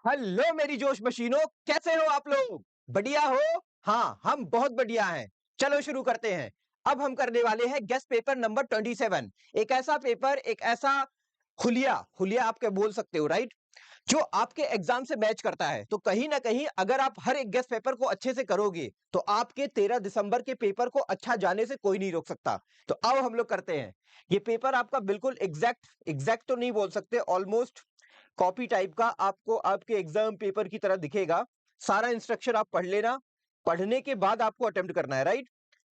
Hello मेरी जोश मशीनों, कैसे हो आप लोग? बढ़िया हो? हाँ, हम बहुत बढ़िया हैं। चलो शुरू करते हैं। अब हम करने वाले हैं गेस्ट पेपर नंबर 27। एक ऐसा पेपर, एक ऐसा हुलिया, हुलिया आप क्या बोल सकते हो, राइट? जो आपके एग्जाम से मैच करता है। तो कहीं ना कहीं अगर आप हर एक गेस्ट पेपर को अच्छे से करोगे तो आपके 13 दिसंबर के पेपर को अच्छा जाने से कोई नहीं रोक सकता। तो अब हम लोग करते हैं। ये पेपर आपका बिल्कुल एग्जैक्ट एग्जैक्ट तो नहीं बोल सकते, ऑलमोस्ट कॉपी टाइप का आपको आपके एग्जाम पेपर की तरह दिखेगा। सारा इंस्ट्रक्शन आप पढ़ लेना। पढ़ने के बाद आपको अटेम्प्ट करना है, राइट?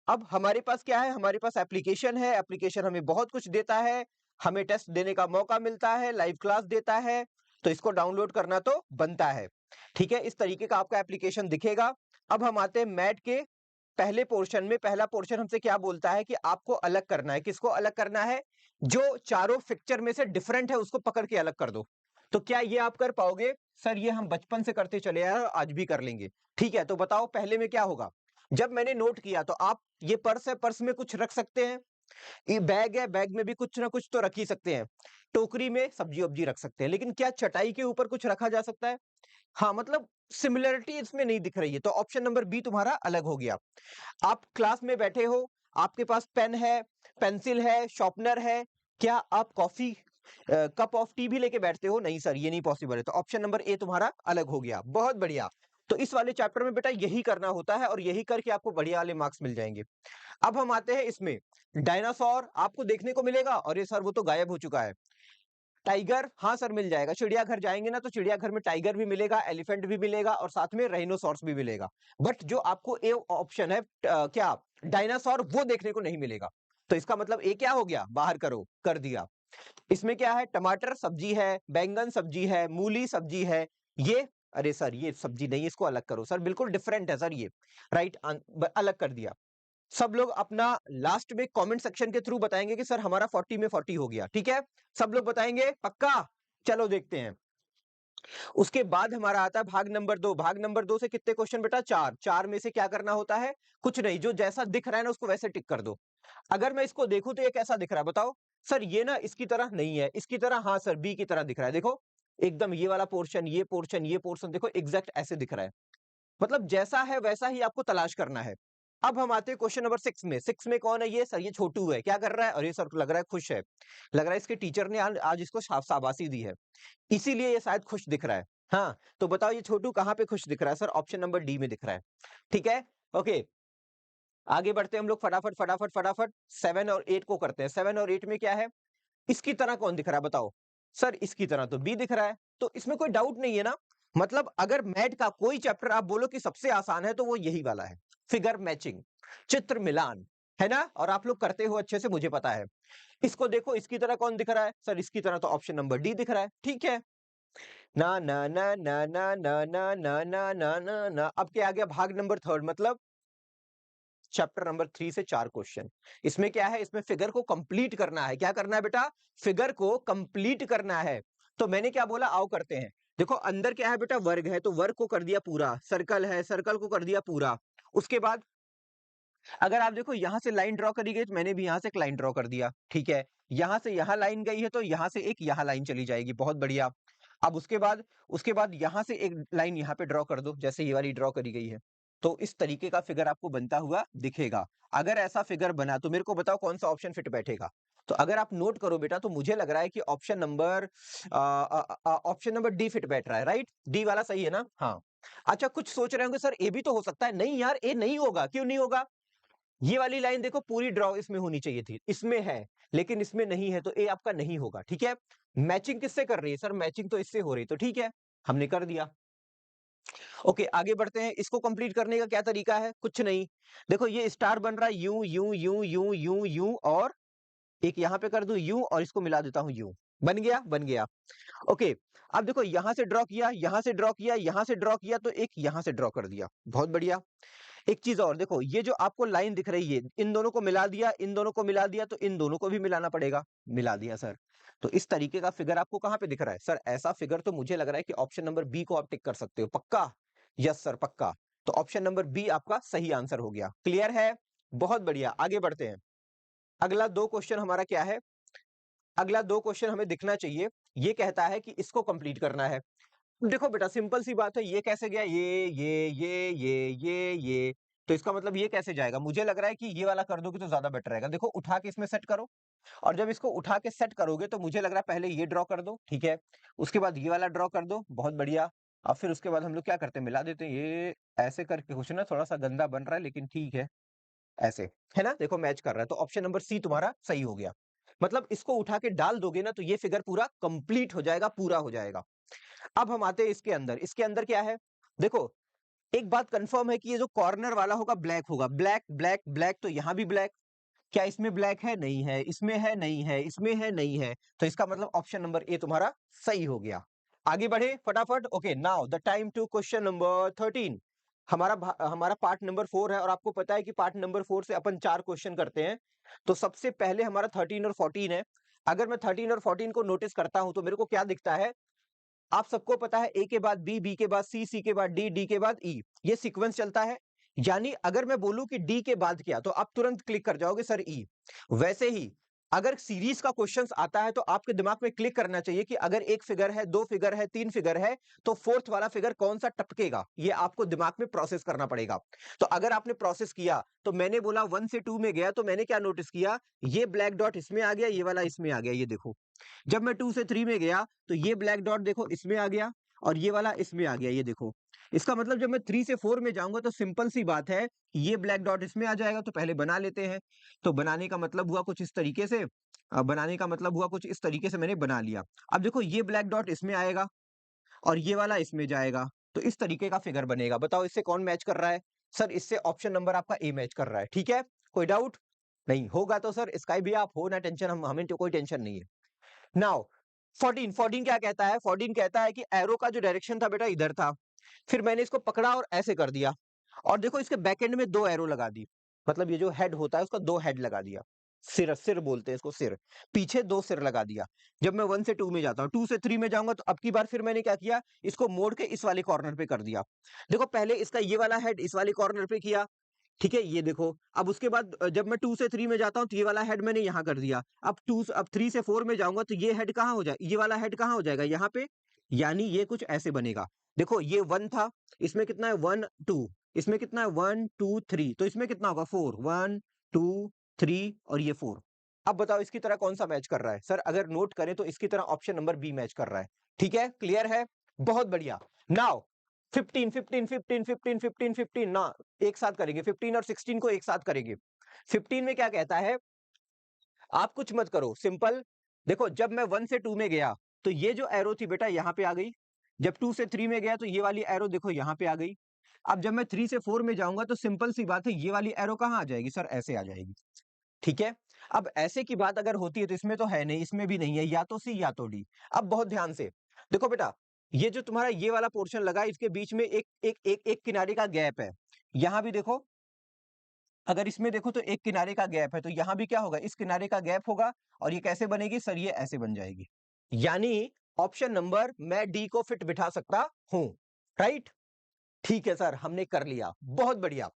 अब हमारे पास क्या है? हमारे पास एप्लीकेशन है। एप्लीकेशन हमें बहुत कुछ देता है। हमें टेस्ट देने का मौका मिलता है, लाइव क्लास देता है। तो इसको डाउनलोड करना तो बनता है। ठीक है, इस तरीके का आपका एप्लीकेशन दिखेगा। अब हम आते हैं मैट के पहले पोर्शन में। पहला पोर्शन हमसे क्या बोलता है कि आपको अलग करना है। किसको अलग करना है? जो चारों पिक्चर में से डिफरेंट है उसको पकड़ के अलग कर दो। तो क्या ये आप कर पाओगे? सर ये हम बचपन से करते चले आए और आज भी कर लेंगे। ठीक है, तो बताओ पहले में क्या होगा? जब मैंने नोट किया तो आप, ये पर्स है, पर्स में कुछ रख सकते हैं। ये बैग है, बैग में भी कुछ ना कुछ तो रख ही सकते हैं। टोकरी में सब्जी वब्जी रख सकते हैं, लेकिन क्या चटाई के ऊपर कुछ रखा जा सकता है? हाँ, मतलब सिमिलरिटी इसमें नहीं दिख रही है, तो ऑप्शन नंबर बी तुम्हारा अलग हो गया। आप क्लास में बैठे हो, आपके पास पेन है, पेंसिल है, शॉर्पनर है। क्या आप कॉफी कप ऑफ टी भी लेके बैठते हो? नहीं सर, ये नहीं पॉसिबल है। तो ऑप्शन नंबर ए तुम्हारा अलग हो गया। बहुत बढ़िया। तो इस वाले चैप्टर में बेटा यही करना होता है और यही करके आपको बढ़िया वाले मार्क्स मिल जाएंगे। अब हम आते हैं इसमें। डायनासोर आपको देखने को मिलेगा, और ये सर वो तो गायब हो चुका है। टाइगर, हाँ सर मिल जाएगा। चिड़ियाघर जाएंगे ना तो चिड़ियाघर में टाइगर भी मिलेगा, एलिफेंट भी मिलेगा और साथ में राइनोसॉर्स भी मिलेगा। बट जो आपको ए ऑप्शन है, क्या डायनासोर, वो देखने को नहीं मिलेगा। तो इसका मतलब ए क्या हो गया? बाहर करो, कर दिया। इसमें क्या है? टमाटर सब्जी है, बैंगन सब्जी है, मूली सब्जी है। ये, अरे सर ये सब्जी नहीं, इसको अलग करो सर, बिल्कुल डिफरेंट है सर ये। राइट, अलग कर दिया। सब लोग अपना लास्ट में कमेंट सेक्शन के थ्रू बताएंगे कि सर हमारा 40 में 40 हो गया। ठीक है, सब लोग बताएंगे पक्का? चलो देखते हैं। उसके बाद हमारा आता है भाग नंबर 2। भाग नंबर 2 से कितने क्वेश्चन बेटा? चार। चार में से क्या करना होता है? कुछ नहीं, जो जैसा दिख रहा है ना उसको वैसे टिक कर दो। अगर मैं इसको देखूं तो ये कैसा दिख रहा है बताओ? सर ये ना इसकी तरह नहीं है, इसकी तरह, हाँ सर बी की तरह दिख रहा है। देखो एकदम ये वाला पोर्शन, ये पोर्शन, ये पोर्शन देखो एग्जैक्ट ऐसे दिख रहा है। मतलब जैसा है वैसा ही आपको तलाश करना है। अब हम आते हैं क्वेश्चन नंबर 6 में। 6 में कौन है? ये सर ये छोटू है। क्या कर रहा है? अरे सर लग रहा है खुश है। लग रहा है इसके टीचर ने आज इसको शाबाशी दी है, इसीलिए ये शायद खुश दिख रहा है। हाँ, तो बताओ ये छोटू कहाँ पे खुश दिख रहा है? सर ऑप्शन नंबर डी में दिख रहा है। ठीक है, ओके। आगे बढ़ते हैं हम लोग फटाफट फटाफट फटाफट। 7 और 8 को करते हैं। 7 और 8 में क्या है? इसकी तरह कौन दिख रहा है बताओ? सर इसकी तरह तो बी दिख रहा है। तो इसमें कोई डाउट नहीं है ना? मतलब अगर मैथ का कोई चैप्टर आप बोलो कि सबसे आसान है तो वो यही वाला है। फिगर मैचिंग, चित्र मिलान, है ना? और आप लोग करते हो अच्छे से, मुझे पता है। इसको देखो, इसकी तरह कौन दिख रहा है? सर इसकी तरह तो ऑप्शन नंबर डी दिख रहा है। ठीक है, ना ना ना ना ना ना ना ना ना ना ना ना। अब क्या आ गया? भाग नंबर 3, मतलब चैप्टर नंबर 3 से 4 क्वेश्चन। इसमें क्या है? इसमें फिगर को कंप्लीट करना है। क्या करना है बेटा? फिगर को कंप्लीट करना है। तो मैंने क्या बोला? आओ करते हैं। देखो अंदर क्या है बेटा? वर्ग है, तो वर्ग को कर दिया पूरा। सर्कल है, सर्कल को कर दिया पूरा। उसके बाद अगर आप देखो यहां से लाइन ड्रॉ करी गई तो मैंने भी यहां से एक लाइन ड्रॉ कर दिया। ठीक है, यहां से यहां लाइन गई है तो यहां से एक यहां लाइन चली जाएगी। बहुत बढ़िया। अब उसके बाद यहां से एक लाइन यहां पे ड्रॉ कर दो, जैसे ये वाली ड्रॉ करी गई है। तो इस तरीके का फिगर आपको बनता हुआ दिखेगा। अगर ऐसा फिगर बना तो मेरे को बताओ कौन सा ऑप्शन फिट बैठेगा? तो अगर आप नोट करो बेटा तो मुझे लग रहा है कि ऑप्शन नंबर डी फिट बैठ रहा है। राइट, डी वाला सही है ना? हाँ। अच्छा, कुछ सोच रहे होंगे सर ए भी तो हो सकता है। नहीं यार, ए नहीं होगा। क्यों नहीं होगा? ये वाली लाइन देखो, पूरी ड्रॉ इसमें होनी चाहिए थी, इसमें है लेकिन इसमें नहीं है, तो ए आपका नहीं होगा। ठीक है, मैचिंग किससे कर रही है? सर मैचिंग तो इससे हो रही, तो ठीक है, हमने कर दिया। ओके, आगे बढ़ते हैं। इसको कंप्लीट करने का क्या तरीका है? कुछ नहीं, देखो ये स्टार बन रहा है, यूं यूं यूं यूं यूं यूं, और एक यहां पे कर दूं यूं, और इसको मिला देता हूं यूं। बन गया, बन गया। ओके, अब देखो यहां से ड्रॉ किया, यहां से ड्रॉ किया, यहां से ड्रॉ किया, तो एक यहां से ड्रॉ कर दिया। बहुत बढ़िया। एक चीज और देखो, ये जो आपको लाइन दिख रही है, इन दोनों को मिला दिया, इन दोनों को मिला दिया, तो इन दोनों को भी मिलाना पड़ेगा। मिला दिया सर। तो इस तरीके का फिगर आपको कहां पे दिख रहा है? सर ऐसा फिगर तो मुझे लग रहा है कि ऑप्शन नंबर बी को आप टिक कर सकते हो। पक्का? यस सर पक्का। तो ऑप्शन नंबर बी आपका सही आंसर हो गया। क्लियर है? बहुत बढ़िया, आगे बढ़ते हैं। अगला दो क्वेश्चन हमारा क्या है? अगला दो क्वेश्चन हमें दिखना चाहिए। ये कहता है कि इसको कंप्लीट करना है। देखो बेटा सिंपल सी बात है, ये कैसे गया, ये, तो इसका मतलब ये कैसे जाएगा? मुझे लग रहा है कि ये वाला कर दोगे तो ज्यादा बेटर रहेगा। देखो उठा के इसमें सेट करो, और जब इसको उठा के सेट करोगे तो मुझे लग रहा है पहले ये ड्रॉ कर दो, ठीक है, उसके बाद ये वाला ड्रॉ कर दो, बहुत बढ़िया। अब फिर उसके बाद हम लोग क्या करते हैं, मिला देते हैं, ये ऐसे करके कुछ ना थोड़ा सा गंदा बन रहा है, लेकिन ठीक है, ऐसे, है ना, देखो मैच कर रहा है, तो ऑप्शन नंबर सी तुम्हारा सही हो गया। मतलब इसको उठा के डाल दोगे ना तो ये फिगर पूरा कंप्लीट हो जाएगा, पूरा हो जाएगा। अब हम आते हैं इसके अंदर क्या है, देखो एक बात कंफर्म है कि ये जो कॉर्नर वाला होगा ब्लैक होगा, ब्लैक ब्लैक ब्लैक, तो यहां भी ब्लैक, क्या इसमें ब्लैक है? नहीं है, इसमें है? नहीं है, इसमें है? नहीं है, तो इसका मतलब ऑप्शन नंबर ए तुम्हारा सही हो गया। आगे बढ़े फटाफट। Okay, now the time to question number 13। हमारा पार्ट नंबर 4 है, और आपको पता है कि पार्ट नंबर 4 से अपन 4 क्वेश्चन करते हैं। तो सबसे पहले हमारा 13 और 14 है। अगर मैं 13 और 14 को नोटिस करता हूं तो मेरे को क्या दिखता है, आप सबको पता है ए के बाद बी, बी के बाद सी, सी के बाद डी, डी के बाद ई, ये सीक्वेंस चलता है। यानी अगर मैं बोलूं कि डी के बाद क्या, तो आप तुरंत क्लिक कर जाओगे सर ई। वैसे ही अगर सीरीज का क्वेश्चंस आता है तो आपके दिमाग में क्लिक करना चाहिए कि अगर एक फिगर है, दो फिगर है, तीन फिगर है, तो फोर्थ वाला फिगर कौन सा टपकेगा, ये आपको दिमाग में प्रोसेस करना पड़ेगा। तो अगर आपने प्रोसेस किया, तो मैंने बोला 1 से 2 में गया, तो मैंने क्या नोटिस किया, ये ब्लैक डॉट इसमें आ गया, ये वाला इसमें आ गया, ये देखो। जब मैं 2 से 3 में गया तो ये ब्लैक डॉट देखो इसमें आ गया, और ये वाला इसमें आ गया, ये देखो। इसका मतलब जब मैं 3 से 4 में जाऊंगा तो सिंपल सी बात है, ये ब्लैक डॉट इसमें आ जाएगा, तो पहले बना लेते हैं। तो बनाने का मतलब हुआ कुछ इस तरीके से, बनाने का मतलब हुआ कुछ इस तरीके से, मैंने बना लिया। अब देखो ये ब्लैक डॉट इसमें आएगा और ये वाला इसमें जाएगा, तो इस तरीके का फिगर बनेगा। बताओ इससे कौन मैच कर रहा है? सर इससे ऑप्शन नंबर आपका ए मैच कर रहा है, ठीक है, कोई डाउट नहीं होगा तो सर स्काई भी आप हो ना टेंशन, हम हमें तो कोई टेंशन नहीं है। नाउ 14 क्या कहता है, 14 कहता है कि एरो का जो डायरेक्शन था बेटा इधर था, फिर मैंने इसको पकड़ा और ऐसे कर दिया, और देखो इसके बैक एंड में दो एरो लगा दी, मतलब ये जो हेड होता है उसका दो हेड लगा दिया, सिर सिर बोलते हैं इसको, सिर, पीछे दो सिर लगा दिया। जब मैं 1 से 2 में जाता हूँ, 2 से 3 में जाऊंगा तो अब की बार फिर मैंने क्या किया, इसको मोड़ के इस वाले कॉर्नर पे कर दिया। देखो पहले इसका ये वाला हेड इस वाले कॉर्नर पे किया, ठीक है, ये देखो। अब उसके बाद जब मैं 2 से 3 में जाता हूँ तो ये वाला हेड मैंने यहाँ कर दिया। अब 3 से 4 में जाऊंगा तो ये हेड कहाँ हो जाए, ये वाला हेड कहाँ हो जाएगा, यहाँ पे। यानी ये कुछ ऐसे बनेगा। देखो ये 1 था, इसमें कितना है 1 2, इसमें कितना है 1 2 3, तो इसमें कितना होगा 4, 1 2 3 और ये 4। अब बताओ इसकी तरह कौन सा मैच कर रहा है? सर अगर नोट करें तो इसकी तरह ऑप्शन नंबर बी मैच कर रहा है। ठीक है, क्लियर है, बहुत बढ़िया। नाउ 15 15 15 15 15 15 ना, एक साथ करेंगे, 15 और 16 को एक साथ करेंगे। 15 में क्या कहता है, आप कुछ मत करो, सिंपल। देखो जब मैं 1 से 2 में गया तो ये जो एरो थी बेटा यहाँ पे आ गई, जब 2 से 3 में गया तो ये वाली एरो देखो यहाँ पे आ गई। अब जब मैं 3 से 4 में जाऊंगा तो सिंपल सी बात है, ये वाली एरो कहाँ आ जाएगी सर, ऐसे आ जाएगी। ठीक है, अब ऐसे की बात अगर होती है तो इसमें तो है नहीं, इसमें भी नहीं है, या तो सी या तो डी। अब बहुत ध्यान से देखो बेटा, ये जो तुम्हारा ये वाला पोर्शन लगा है, इसके बीच में एक किनारे का गैप है। यहां भी देखो, अगर इसमें देखो तो एक किनारे का गैप है, तो यहां भी क्या होगा, इस किनारे का गैप होगा, और ये कैसे बनेगी सर, ये ऐसे बन जाएगी। यानी ऑप्शन नंबर मैं डी को फिट बिठा सकता हूं, राइट। ठीक है सर, हमने कर लिया, बहुत बढ़िया।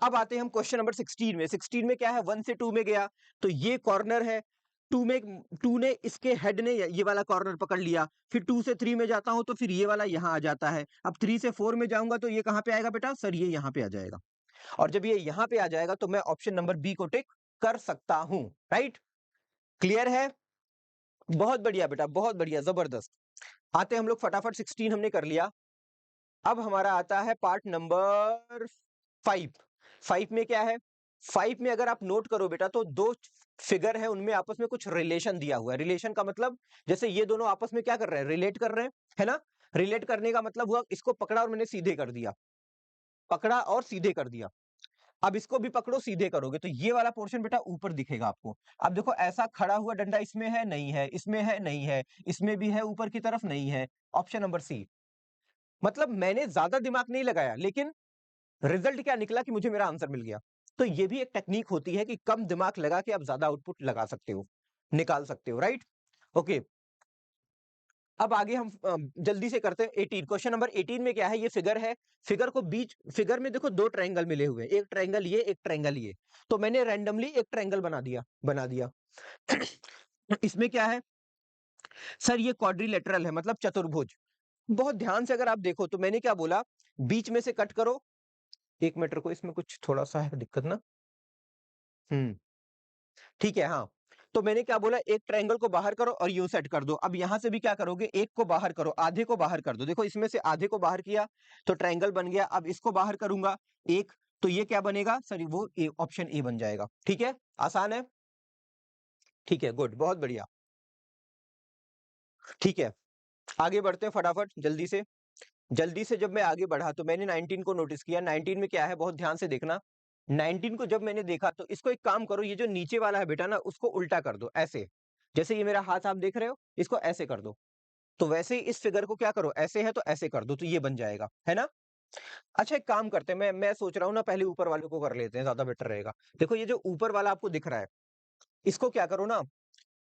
अब आते हैं हम क्वेश्चन नंबर 16 में। 16 में क्या है, 1 से 2 में गया तो ये कॉर्नर है, 2 में 2 ने इसके हेड ने ये वाला कॉर्नर पकड़ लिया, फिर 2 से 3 में जाता हूं तो फिर ये वाला यहां आ जाता है। अब 3 से 4 में जाऊंगा तो ये कहां पे आएगा बेटा, सर ये यहां पे आ जाएगा, और जब ये यहां पे आ जाएगा तो मैं ऑप्शन नंबर बी को टिक कर सकता हूं, राइट। क्लियर है, बहुत बढ़िया बेटा, बहुत बढ़िया, जबरदस्त। आते हम लोग फटाफट, 16 हमने कर लिया। अब हमारा आता है पार्ट नंबर 5। 5 में क्या है, 5 में अगर आप नोट करो बेटा तो दो फिगर है, उनमें आपस में कुछ रिलेशन दिया हुआ है। रिलेशन का मतलब जैसे ये दोनों आपस में क्या कर रहे हैं, रिलेट कर रहे हैं, है ना। रिलेट करने का मतलब हुआ इसको पकड़ा और मैंने सीधे कर दिया, पकड़ा और सीधे कर दिया। अब इसको भी पकड़ो सीधे करोगे तो ये वाला पोर्शन बेटा ऊपर दिखेगा आपको। अब देखो ऐसा खड़ा हुआ डंडा इसमें है नहीं है, इसमें है नहीं है, इसमें भी है ऊपर की तरफ नहीं है, ऑप्शन नंबर सी। मतलब मैंने ज्यादा दिमाग नहीं लगाया, लेकिन रिजल्ट क्या निकला कि मुझे मेरा आंसर मिल गया। तो ये भी एक टेक्निक होती है कि कम दिमाग लगा के आप ज्यादा आउटपुट लगा सकते हो, निकाल सकते हो, राइट। ओके, अब आगे हम जल्दी से करते हैं 18। क्वेश्चन नंबर 18 में क्या है, ये फिगर है, फिगर को बीच, फिगर में देखो दो ट्रायंगल मिले हुए हैं, एक ट्रायंगल ये, एक ट्रायंगल ये। तो मैंने रैंडमली एक ट्रायंगल बना दिया। इसमें क्या है सर, ये क्वाड्रिलेटरल है, मतलब चतुर्भुज। बहुत ध्यान से अगर आप देखो तो मैंने क्या बोला, बीच में से कट करो। 1 मिनट रुको, इसमें कुछ थोड़ा-सा है दिक्कत ना। हुँ, ठीक है, हाँ। तो मैंने क्या बोला, एक ट्रायंगल को बाहर करो और यूँ सेट कर दो। अब यहाँ से भी क्या करोगे, एक को बाहर करो, आधे को बाहर कर दो। देखो इसमें से आधे को बाहर किया तो ट्रायंगल बन गया। अब इसको बाहर करूँगा एक, तो ये क्या बनेगा? सॉरी वो ए ऑप्शन ए बन जाएगा। ठीक है? आसान है? ठीक है, गुड, बहुत बढ़िया। ठीक है, आगे बढ़ते हैं फटाफट जल्दी से। जल्दी से जब मैं आगे बढ़ा तो मैंने 19 को नोटिस किया। 19 में क्या है, बहुत ध्यान से देखना। 19 को जब मैंने देखा तो इसको एक काम करो, ये जो नीचे वाला है बेटा ना, उसको उल्टा कर दो ऐसे। जैसे ये मेरा हाथ आप देख रहे हो, इसको ऐसे कर दो। तो वैसे ही इस फिगर को क्या करो, ऐसे है तो ऐसे कर दो, तो ये बन जाएगा, है ना? अच्छा एक काम करते हैं, मैं सोच रहा हूँ ना, पहले ऊपर वाले को कर लेते हैं, ज़्यादा बेटर रहेगा। देखो ये जो ऊपर वाला आपको दिख रहा है, इसको क्या करो ना,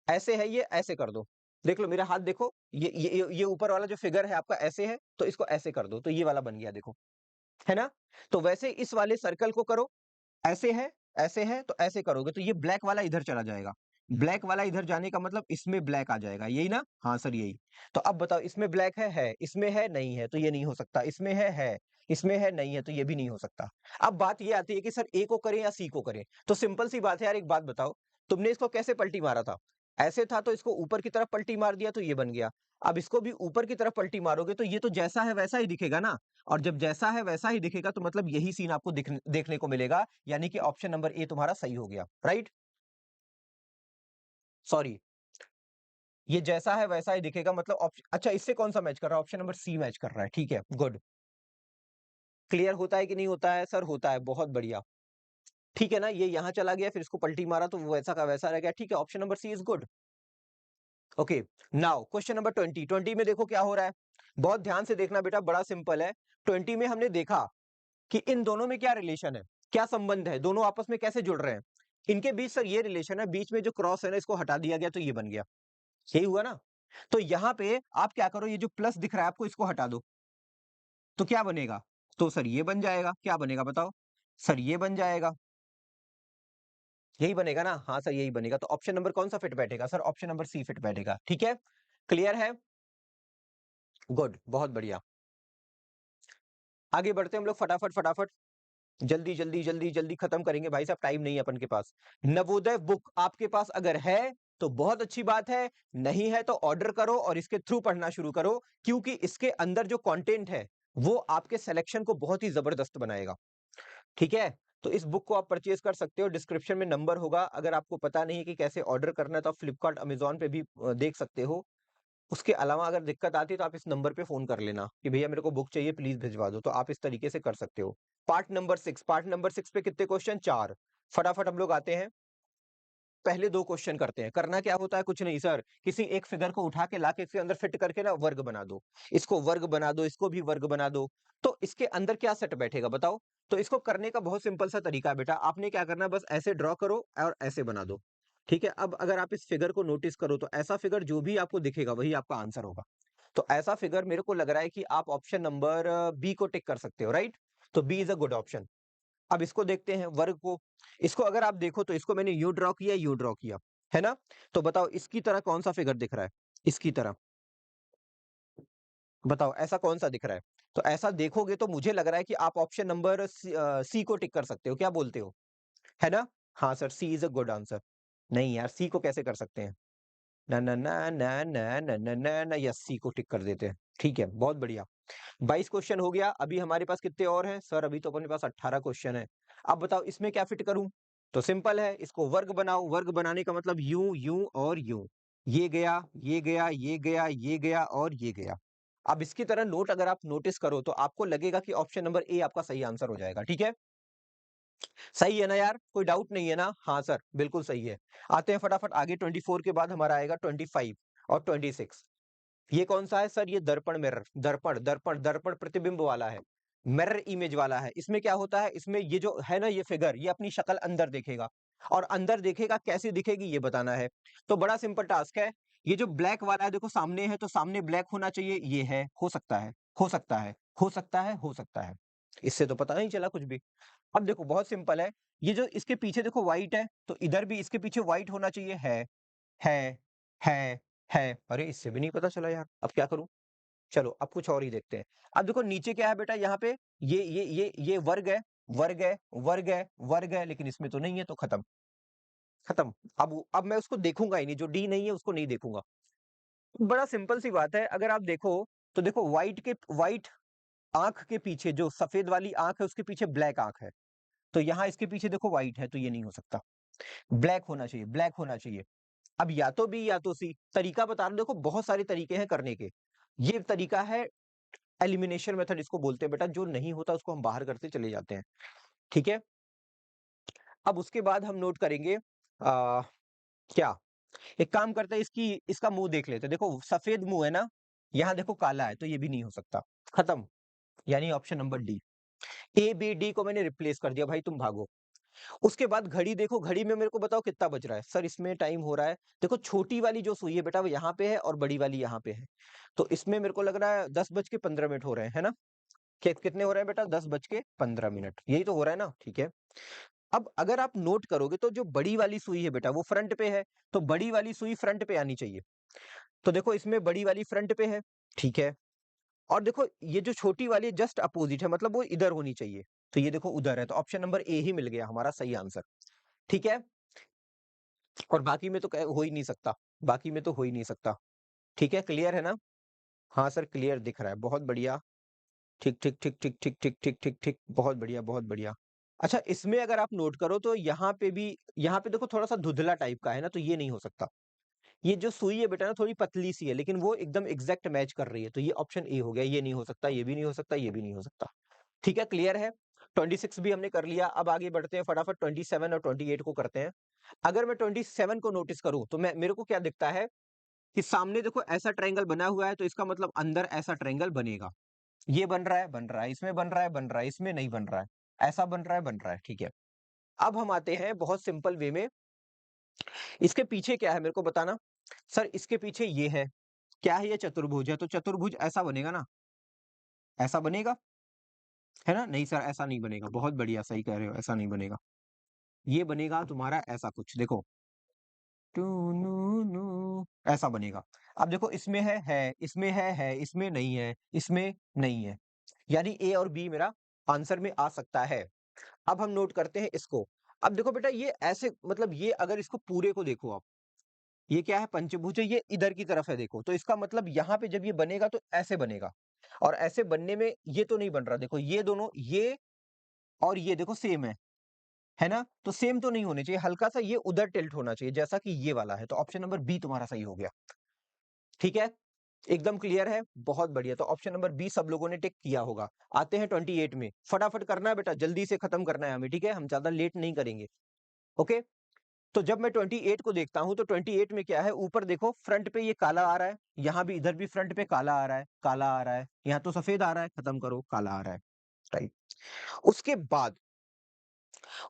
ऐसे है ये, ऐसे कर दो। देख लो मेरा हाथ देखो, ये ऊपर वाला जो फिगर है आपका ऐसे है, तो इसको ऐसे कर दो, तो ये वाला बन गया देखो। है ना? तो वैसे इस वाले सर्कल को करो, ऐसे है तो ऐसे करोगे तो ये ब्लैक वाला इधर चला जाएगा। ब्लैक वाला इधर जाने का मतलब इसमें ब्लैक आ जाएगा, यही ना? हाँ सर यही। तो अब बताओ इसमें ब्लैक है, इसमें है, नहीं है, तो ये नहीं हो सकता। इसमें है, इसमें है, नहीं है, तो ये भी नहीं हो सकता। अब बात ये आती है कि सर ए को करें या सी को करें? तो सिंपल सी बात है यार, एक बात बताओ, तुमने इसको कैसे पलटी मारा था? ऐसे था तो इसको ऊपर की तरफ पलटी मार दिया तो ये बन गया। अब इसको भी ऊपर की तरफ पलटी मारोगे तो ये तो जैसा है वैसा ही दिखेगा ना? और जब जैसा है वैसा ही दिखेगा तो मतलब यही सीन आपको देखने को मिलेगा, यानी कि ऑप्शन नंबर ए तुम्हारा सही हो गया, राइट? सॉरी, ये जैसा है वैसा ही दिखेगा मतलब अच्छा इससे कौन सा मैच कर रहा है? ऑप्शन नंबर सी मैच कर रहा है, ठीक है, गुड। क्लियर होता है कि नहीं होता है? सर होता है, बहुत बढ़िया। ठीक है ना, ये यहाँ चला गया फिर इसको पलटी मारा तो वो वैसा का वैसा रह गया, ठीक है, option number C is good. Okay, now question number 20। 20 में देखो क्या हो रहा है, बहुत ध्यान से देखना बेटा, बड़ा सिंपल है। 20 में हमने देखा कि इन दोनों में क्या रिलेशन है, क्या संबंध है, दोनों आपस में कैसे जुड़ रहे हैं। इनके बीच सर ये रिलेशन है, बीच में जो क्रॉस है ना इसको हटा दिया गया तो ये बन गया, यही हुआ ना? तो यहाँ पे आप क्या करो, ये जो प्लस दिख रहा है आपको इसको हटा दो, तो क्या बनेगा? तो सर ये बन जाएगा, क्या बनेगा बताओ? सर ये बन जाएगा, यही बनेगा ना? हाँ सर यही बनेगा, तो ऑप्शन नंबर कौन सा फिट बैठेगा? Sir option number C fit बैठेगा, ठीक है? क्लियर है? गुड, बहुत बढ़िया। आगे बढ़ते हैं हम लोग फटाफट फटाफट, जल्दी, जल्दी, जल्दी, जल्दी खत्म करेंगे भाई साहब, टाइम नहीं है अपन के पास। नवोदय बुक आपके पास अगर है तो बहुत अच्छी बात है, नहीं है तो ऑर्डर करो और इसके थ्रू पढ़ना शुरू करो, क्योंकि इसके अंदर जो कंटेंट है वो आपके सिलेक्शन को बहुत ही जबरदस्त बनाएगा। ठीक है? तो इस बुक को आप परचेज कर सकते हो, डिस्क्रिप्शन में नंबर होगा। अगर आपको पता नहीं है कि कैसे ऑर्डर करना है तो आप फ्लिपकार्ट, अमेज़न पे भी देख सकते हो। उसके अलावा अगर दिक्कत आती है तो आप इस नंबर पे फ़ोन कर लेना कि भैया मेरे को बुक चाहिए प्लीज़ भिजवा दो, तो आप इस तरीके से कर सकते हो। पार्ट नंबर 6 पे कितने क्वेश्चन? 4। फटाफट हम लोग आते हैं, पहले 2 क्वेश्चन करते हैं। करना क्या होता है? कुछ नहीं सर, किसी एक फिगर को उठा के लाके इसके अंदर फिट करके ना वर्ग बना दो। इसको वर्ग बना दो, इसको भी वर्ग बना दो। तो इसके अंदर क्या सेट बैठेगा बताओ? तो इसको करने का बहुत सिंपल सा तरीका है बेटा, आपने क्या करना है बस ऐसे ड्रॉ करो और ऐसे बना दो। ठीक है? अब अगर आप इस फिगर को नोटिस करो तो ऐसा फिगर जो भी आपको दिखेगा वही आपका आंसर होगा। तो ऐसा फिगर मेरे को लग रहा है कि आप ऑप्शन नंबर बी को टिक कर सकते हो, राइट? तो B is a good option. अब इसको देखते हैं वर्ग को। इसको अगर आप देखो तो इसको मैंने यूँ ड्रॉ किया, यूँ ड्रॉ किया, है ना? तो बताओ इसकी तरह कौन-सा फिगर दिख रहा है? इसकी तरह, बताओ ऐसा कौन-सा दिख रहा है? तो ऐसा देखोगे तो मुझे लग रहा है कि आप ऑप्शन नंबर सी को टिक कर सकते हो, क्या बोलते हो? है ना? हाँ sir, C is a good answer. नहीं यार, सी को कैसे कर सकते हैं? ना, ना, ना, ना, ना, ना, ना, ना, ना, यस सी को टिक कर देते हैं। ठीक है, बहुत बढ़िया। 22 क्वेश्चन हो गया, अभी हमारे पास कितने और हैं? सर अभी तो अपने पास 18 क्वेश्चन है। अब बताओ इसमें क्या फिट करूँ? तो सिंपल है, इसको वर्ग बनाओ, वर्ग बनाने का मतलब यूँ, यूँ और यूँ। ये गया, ये गया, ये गया, ये गया और ये गया। अब इसकी तरह नोट अगर आप नोटिस करो तो आपको लगेगा कि ऑप्शन नंबर ए आपका सही आंसर हो जाएगा, ठीक है? सही है ना यार? कोई डाउट नहीं है ना? हाँ सर, बिल्कुल सही है। आते हैं फटाफट आगे, 24 के बाद हमारा आएगा 25 और 26। ये कौन-सा है सर? ये दर्पण मिरर, दर्पण दर्पण दर्पण प्रतिबिंब वाला है, मिरर इमेज वाला है। इसमें क्या होता है, इसमें ये जो है ना ये फिगर, ये अपनी शक्ल अंदर देखेगा और अंदर देखेगा, कैसी दिखेगी ये बताना है। तो बड़ा सिंपल टास्क है, ये जो ब्लैक वाला है देखो सामने है तो सामने ब्लैक होना चाहिए, ये है, हो सकता है, हो सकता है, हो सकता है, हो सकता है। इससे तो पता नहीं चला कुछ भी। अब देखो बहुत सिंपल है, ये जो इसके पीछे देखो व्हाइट है, तो इधर भी इसके पीछे व्हाइट होना चाहिए, है, है, है। अरे! इससे भी नहीं पता चला यार, अब क्या करूँ? चलो अब कुछ और ही देखते हैं। अब देखो नीचे क्या है बेटा, यहाँ पे ये वर्ग है, वर्ग है, वर्ग है, वर्ग है, लेकिन इसमें तो नहीं है, तो खत्म, खत्म। अब मैं उसको देखूंगा ही नहीं, जो डी नहीं है उसको नहीं देखूंगा। बड़ा सिंपल सी बात है, अगर आप देखो तो देखो व्हाइट आंख के पीछे, जो सफेद वाली आंख है उसके पीछे ब्लैक आंख है, तो यहाँ इसके पीछे देखो व्हाइट है, तो ये नहीं हो सकता, ब्लैक होना चाहिए, ब्लैक होना चाहिए। अब या तो बी या तो सी, तरीका बता रहा हूं, देखो बहुत सारे तरीके हैं करने के। ये तरीका है एलिमिनेशन मेथड, इसको बोलते हैं बेटा, जो नहीं होता उसको हम बाहर करते चले जाते हैं, ठीक है। अब उसके बाद हम नोट करेंगे क्या, एक काम करते हैं, इसका मुंह देख लेते हैं। देखो सफेद मुंह है ना, यहाँ देखो काला है, तो ये भी नहीं हो सकता, खत्म। यानी option number D, A B D को मैंने रिप्लेस कर दिया, भाई तुम भागो। उसके बाद घड़ी देखो, घड़ी में मेरे को बताओ कितना बज रहा है, सर इसमें टाइम हो रहा है, देखो छोटी वाली जो सुई है बेटा वो यहाँ पे है और बड़ी वाली यहाँ पे है, तो इसमें मेरे को लग रहा है 10:15 हो रहे हैं, है ना। कितने हो रहे हैं बेटा, 10:15, यही तो हो रहा है ना, ठीक है। अब अगर आप नोट करोगे तो जो बड़ी वाली सुई है बेटा वो फ्रंट पे है, तो बड़ी वाली सुई फ्रंट पे आनी चाहिए, तो देखो इसमें बड़ी वाली फ्रंट पे है, ठीक है। और देखो ये जो छोटी वाली जस्ट अपोजिट है, मतलब वो इधर होनी चाहिए, तो ये देखो उधर है, तो ऑप्शन नंबर ए ही मिल गया हमारा सही आंसर, ठीक है। और बाकी में तो हो ही नहीं सकता, बाकी में तो हो ही नहीं सकता, ठीक है, क्लियर है ना। हाँ सर क्लियर दिख रहा है, बहुत बढ़िया, ठीक ठीक ठीक ठीक ठीक ठीक ठीक ठीक ठीक, बहुत बढ़िया बहुत बढ़िया। अच्छा इसमें अगर आप नोट करो तो यहाँ पे भी, यहाँ पे देखो थोड़ा सा धुंधला टाइप का है ना, तो ये नहीं हो सकता। ये जो सुई है बेटा ना थोड़ी पतली सी है, लेकिन वो एकदम एग्जैक्ट मैच कर रही है, तो ये ऑप्शन ए हो गया, ये नहीं हो सकता, ये भी नहीं हो सकता, ये भी नहीं हो सकता, ठीक है, क्लियर है। 26 भी हमने कर लिया, अब आगे बढ़ते हैं फटाफट, 27 और 28 को करते हैं। अगर मैं 27 को नोटिस करूं तो मैं, मेरे को क्या दिखता है कि सामने देखो ऐसा ट्रायंगल बना हुआ है, तो इसका मतलब अंदर ऐसा ट्रायंगल बनेगा, ये बन रहा है, बन रहा है, इसमें बन रहा है, बन रहा है, इसमें नहीं बन रहा है, ऐसा बन रहा है, बन रहा है, ठीक है। अब हम आते हैं बहुत सिंपल वे में, इसके पीछे क्या है मेरे को बताना। सर इसके पीछे ये है, क्या है, ये चतुर्भुज है, तो चतुर्भुज ऐसा बनेगा ना, ऐसा बनेगा, है ना। नहीं सर ऐसा नहीं बनेगा, बहुत बढ़िया सही कह रहे हो, ऐसा नहीं बनेगा, ये बनेगा तुम्हारा ऐसा कुछ, देखो टू नू नू, ऐसा बनेगा। अब देखो इसमें इसमें है, इसमें नहीं है, इसमें नहीं है, यानी ए और बी मेरा आंसर में आ सकता है। अब हम नोट करते हैं इसको। अब देखो बेटा ये ऐसे, मतलब ये अगर इसको पूरे को देखो आप, ये क्या है, पंचभुज है, ये इधर की तरफ है, देखो तो इसका मतलब यहाँ पे जब ये बनेगा तो ऐसे बनेगा, और ऐसे बनने में ये तो नहीं बन रहा, देखो ये दोनों, ये और ये देखो सेम है ना, तो सेम तो नहीं होने चाहिए, हल्का सा ये उधर टिल्ट होना चाहिए जैसा कि ये वाला है, तो ऑप्शन नंबर बी तुम्हारा सही हो गया, ठीक है, एकदम क्लियर है, बहुत बढ़िया। तो ऑप्शन नंबर बी सब लोगों ने टिक किया होगा। आते हैं 28 में, फटाफट करना है बेटा, जल्दी से खत्म करना है हमें, ठीक है, हम ज्यादा लेट नहीं करेंगे, ओके। तो जब मैं 28 को देखता हूं तो 28 में क्या है, ऊपर देखो फ्रंट पे ये काला आ रहा है, यहाँ भी इधर भी फ्रंट पे काला आ रहा है, काला आ रहा है, यहाँ तो सफेद आ रहा है, खत्म करो, काला आ रहा है, राइट। उसके बाद,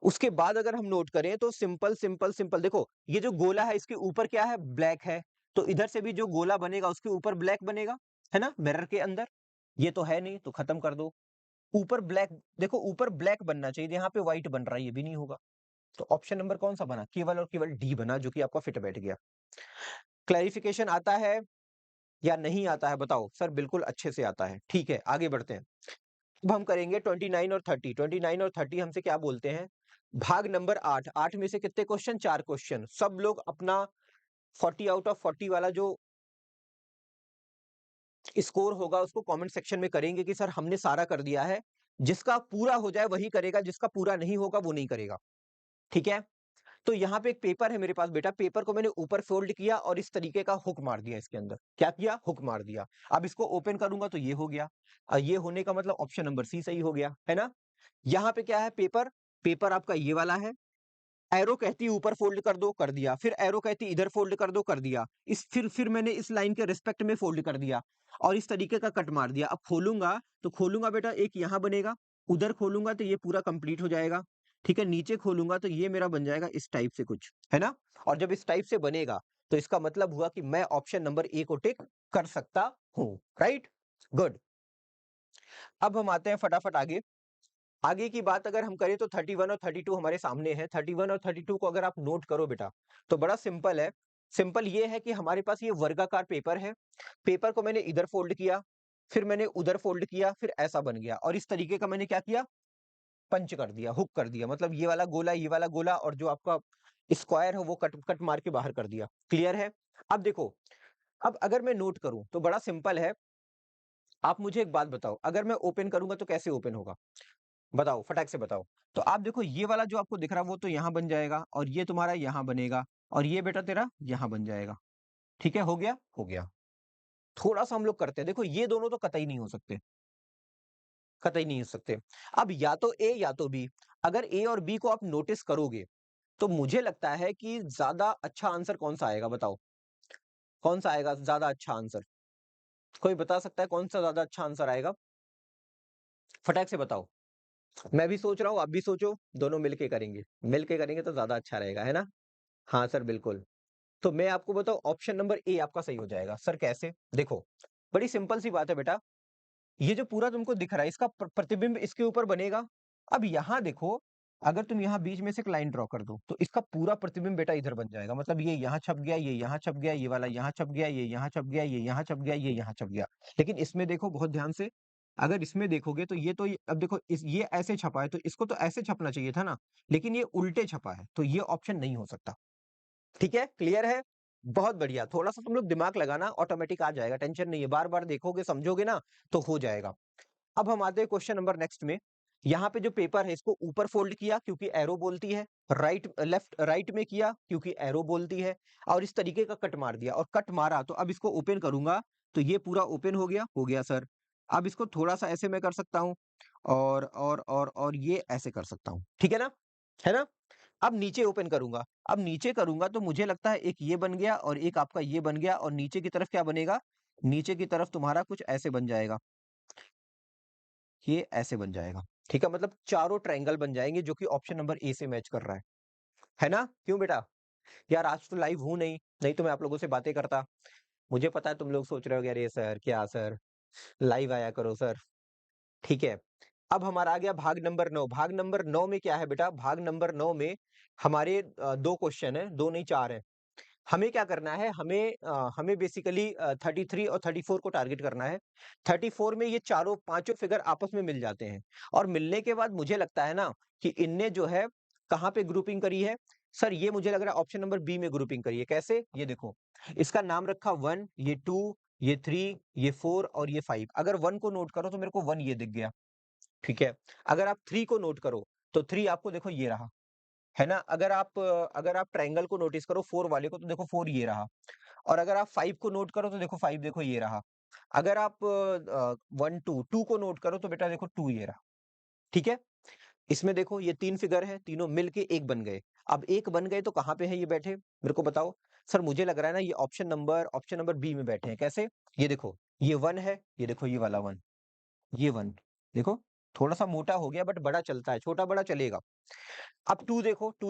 उसके बाद अगर हम नोट करें तो सिंपल सिंपल सिंपल देखो, ये जो गोला है इसके ऊपर क्या है, ब्लैक है, तो इधर से भी जो गोला बनेगा उसके ऊपर ब्लैक बनेगा, है ना, मिरर के अंदर। ये तो है नहीं, तो खत्म कर दो। ऊपर ब्लैक, देखो ऊपर ब्लैक बनना चाहिए, यहाँ पे व्हाइट बन रहा है, ये भी नहीं होगा, तो ऑप्शन नंबर कौन सा बना, केवल और केवल डी बना, जो कि आपका फिट बैठ गया। क्लैरिफिकेशन आता है या नहीं आता है, बताओ सर, बिल्कुल अच्छे से आता है, ठीक है, आगे बढ़ते हैं। अब हम करेंगे 29 और 30, 29 और 30 हमसे क्या बोलते हैं, भाग नंबर 8, 8 में से कितने क्वेश्चन, 4 क्वेश्चन। सब लोग अपना 40 आउट ऑफ 40 वाला जो स्कोर होगा उसको कमेंट सेक्शन में करेंगे कि सर हमने सारा कर दिया है, जिसका पूरा हो जाए वही करेगा, जिसका पूरा नहीं होगा वो नहीं करेगा, ठीक है। तो यहाँ पे एक पेपर है मेरे पास बेटा, पेपर को मैंने ऊपर फोल्ड किया और इस तरीके का हुक मार दिया इसके अंदर, क्या किया, हुक मार दिया। अब इसको ओपन करूंगा तो ये हो गया, ये होने का मतलब ऑप्शन नंबर सी सही हो गया, है ना। यहाँ पे क्या है, पेपर, पेपर आपका ये वाला है, एरो कहती है ऊपर फोल्ड कर दो, कर दिया, फिर एरो कहती है इधर फोल्ड कर दो, कर दिया, इस फिर मैंने इस लाइन के रिस्पेक्ट में फोल्ड कर दिया और इस तरीके का कट मार दिया। अब खोलूंगा तो खोलूंगा बेटा, एक यहाँ बनेगा, उधर खोलूंगा तो ये पूरा कंप्लीट हो जाएगा, ठीक है, नीचे खोलूंगा तो ये मेरा बन जाएगा इस टाइप से कुछ, है ना। और जब इस टाइप से बनेगा तो इसका मतलब हुआ कि मैं ऑप्शन नंबर ए को टिक कर सकता हूं, राइट, गुड। अब हम आते हैं फटाफट आगे। आगे की बात अगर हम करें तो 31 और 32 हमारे सामने है। 31 और 32 को अगर आप नोट करो बेटा तो बड़ा सिंपल है। सिंपल ये है कि हमारे पास ये वर्गाकार पेपर है, पेपर को मैंने इधर फोल्ड किया, फिर मैंने उधर फोल्ड किया, फिर ऐसा बन गया और इस तरीके का मैंने क्या किया, पंच कर दिया, हुक कर दिया, मतलब ये वाला गोला और जो आपका स्क्वायर है वो कट कट मार के बाहर कर दिया। क्लियर है? अब देखो, अब अगर मैं नोट करूं तो बड़ा सिंपल है। आप मुझे एक बात बताओ, अगर मैं ओपन करूंगा तो कैसे ओपन होगा? बताओ, फटाक से बताओ। तो आप देखो, ये वाला जो आपको दिख रहा है वो तो यहाँ बन जाएगा और ये तुम्हारा यहाँ बनेगा और ये बेटा तेरा यहाँ बन जाएगा। ठीक है, हो गया? हो गया। थोड़ा सा हम लोग करते हैं, देखो ये दोनों तो कतई नहीं हो सकते, कतई नहीं हो सकते। अब या तो ए या तो बी। अगर ए और बी को आप नोटिस करोगे तो मुझे लगता है कि ज्यादा अच्छा आंसर कौन सा आएगा, बताओ कौन सा आएगा ज्यादा अच्छा आंसर? कोई बता सकता है कौन सा ज्यादा अच्छा आंसर आएगा? फटाक से बताओ। मैं भी सोच रहा हूँ, आप भी सोचो, दोनों मिलके करेंगे, मिलके करेंगे तो ज्यादा अच्छा रहेगा, है ना? हाँ सर, बिल्कुल। तो मैं आपको बताऊं, ऑप्शन नंबर ए आपका सही हो जाएगा। सर कैसे? देखो, बड़ी सिंपल सी बात है बेटा। ये जो पूरा तुमको दिख रहा है इसका प्रतिबिंब इसके ऊपर बनेगा। अब यहाँ देखो, अगर तुम यहाँ बीच में से एक लाइन ड्रॉ कर दो तो इसका पूरा प्रतिबिंब बेटा इधर बन जाएगा, मतलब ये यहाँ छप गया, ये यहाँ छप गया, ये वाला यहाँ छप गया, ये यहाँ छप गया, ये यहाँ छप गया, ये यहाँ छप गया। लेकिन इसमें देखो बहुत ध्यान से, अगर इसमें देखोगे तो ये तो अब देखो ये ऐसे छपा है तो इसको तो ऐसे छपना चाहिए था ना, लेकिन ये उल्टे छपा है तो ये ऑप्शन नहीं हो सकता। ठीक है, क्लियर है? बहुत बढ़िया, थोड़ा सा तुम लोग दिमाग लगाना, ऑटोमेटिक आ जाएगा, टेंशन नहीं है, बार बार देखोगे समझोगे ना तो हो जाएगा। अब हम आते हैं क्वेश्चन नंबर नेक्स्ट में। यहाँ पे जो पेपर है इसको ऊपर फोल्ड किया क्योंकि एरो बोलती है, राइट लेफ्ट राइट में किया क्योंकि एरो बोलती है, और इस तरीके का कट मार दिया और कट मारा तो अब इसको ओपन करूंगा तो ये पूरा ओपन हो गया सर। अब इसको थोड़ा सा ऐसे मैं कर सकता हूँ और ये ऐसे कर सकता हूँ, ठीक है ना? है ना? अब नीचे ओपन करूंगा, अब नीचे करूंगा तो मुझे लगता है एक ये बन गया और एक आपका ये बन गया और नीचे की तरफ क्या बनेगा? नीचे की तरफ तुम्हारा कुछ ऐसे बन जाएगा, ये ऐसे बन जाएगा। ठीक है, मतलब चारों ट्रायंगल बन जाएंगे जो कि ऑप्शन नंबर ए से मैच कर रहा है ना? क्यों बेटा? यार आज तो लाइव हूं नहीं, नहीं तो मैं आप लोगों से बातें करता। मुझे पता है तुम लोग सोच रहे हो अरे सर क्या सर, लाइव आया करो सर। ठीक है, अब हमारा आ गया भाग नंबर 9। भाग नंबर 9 में क्या है बेटा? भाग नंबर 9 में हमारे दो क्वेश्चन है, दो नहीं चार है। हमें क्या करना है, हमें बेसिकली 33 और 34 को टारगेट करना है। 34 में ये चारों पांचों फिगर आपस में मिल जाते हैं और मिलने के बाद मुझे लगता है ना कि इनने जो है कहाँ पे ग्रुपिंग करी है? सर ये मुझे लग रहा है ऑप्शन नंबर बी में ग्रुपिंग करी है। कैसे? ये देखो, इसका नाम रखा 1, ये 2, ये 3, ये 4 और ये 5। अगर 1 को नोट करो तो मेरे को 1 ये दिख गया। ठीक है, अगर आप 3 को नोट करो तो 3 आपको देखो ये रहा, है ना? अगर आप ट्रायंगल को नोटिस करो 4 वाले को तो देखो 4 ये रहा, और अगर आप 5 को नोट करो तो देखो 5 देखो ये रहा। अगर आप 1 2 को नोट करो तो बेटा देखो 2 ये रहा। ठीक है, इसमें देखो ये तीन फिगर है, तीनों मिलके एक बन गए। अब एक बन गए तो कहाँ पे है ये बैठे, मेरे को बताओ। सर मुझे लग रहा है ना ये ऑप्शन नंबर बी में बैठे हैं। कैसे? ये देखो, ये 1 है, ये देखो ये वाला 1, ये 1 देखो, थोड़ा सा मोटा हो गया बट बड़ा चलता है, छोटा बड़ा चलेगा। अब 2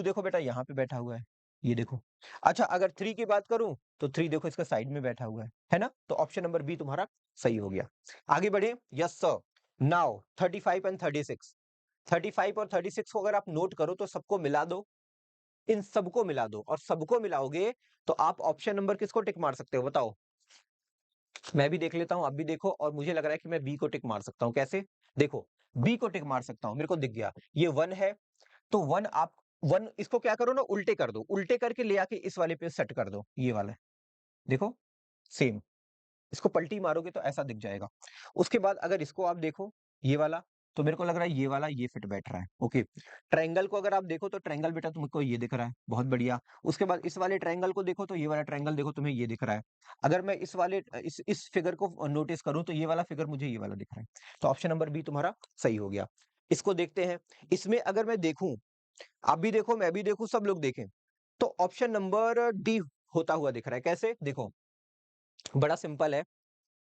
देखो बेटा यहाँ पे बैठा हुआ है, ये देखो। अच्छा, अगर 3 की बात करूं तो 3 देखो इसका साइड में बैठा हुआ है ना? तो ऑप्शन नंबर बी तुम्हारा सही हो गया। आगे बढ़े। Yes sir. नाउ 35 एंड 36, 35 और 36 को अगर आप नोट करो तो सबको मिला दो, इन सबको मिला दो, और सबको मिलाओगे तो आप ऑप्शन नंबर किसको टिक मार सकते हो, बताओ? मैं भी देख लेता हूं, आप भी देखो, और मुझे लग रहा है कि मैं बी को टिक मार सकता हूं। कैसे? देखो, बी को टिक मार सकता हूं, मेरे को दिख गया ये 1 है, तो 1 आप 1 इसको क्या करो ना, उल्टे कर दो, उल्टे करके ले आके इस वाले पे सेट कर दो, ये वाला। देखो, सेम, इसको पलटी मारोगे तो ऐसा दिख जाएगा। उसके बाद अगर इसको आप देखो, ये वाला, तो मेरे को लग रहा है ये वाला ये फिट बैठ रहा है। ओके, ट्रायंगल को अगर आप देखो तो ट्रायंगल बेटा तुमको ये दिख रहा है, बहुत बढ़िया। उसके बाद इस वाले ट्रायंगल को देखो तो ये वाला ट्रायंगल देखो तुम्हें ये दिख रहा है। अगर मैं इस फिगर को नोटिस करूं तो ये वाला फिगर मुझे ये वाला दिख रहा है। तो ऑप्शन नंबर बी तुम्हारा सही हो गया। इसको देखते हैं, इसमें अगर मैं देखूं, आप भी देखो, मैं भी देखूं, सब लोग देखें, तो ऑप्शन नंबर डी होता हुआ दिख रहा है। कैसे? देखो, बड़ा सिंपल है।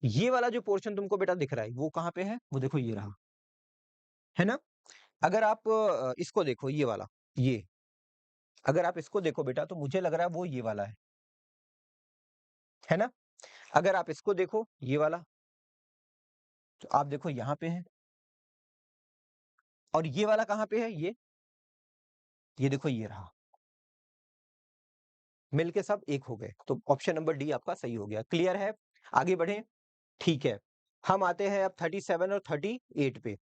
ये वाला जो पोर्शन तुमको बेटा दिख रहा है वो कहाँ पे है? वो देखो ये रहा, है ना? अगर आप इसको देखो, ये वाला, ये, अगर आप इसको देखो बेटा तो मुझे लग रहा है वो ये वाला है ना? अगर आप इसको देखो, ये वाला, तो आप देखो यहाँ पे है, और ये वाला कहाँ पे है? ये देखो ये रहा, मिलके सब एक हो गए। तो ऑप्शन नंबर डी आपका सही हो गया। क्लियर है? आगे बढ़े। ठीक है, हम आते हैं अब 37 और 38 पे।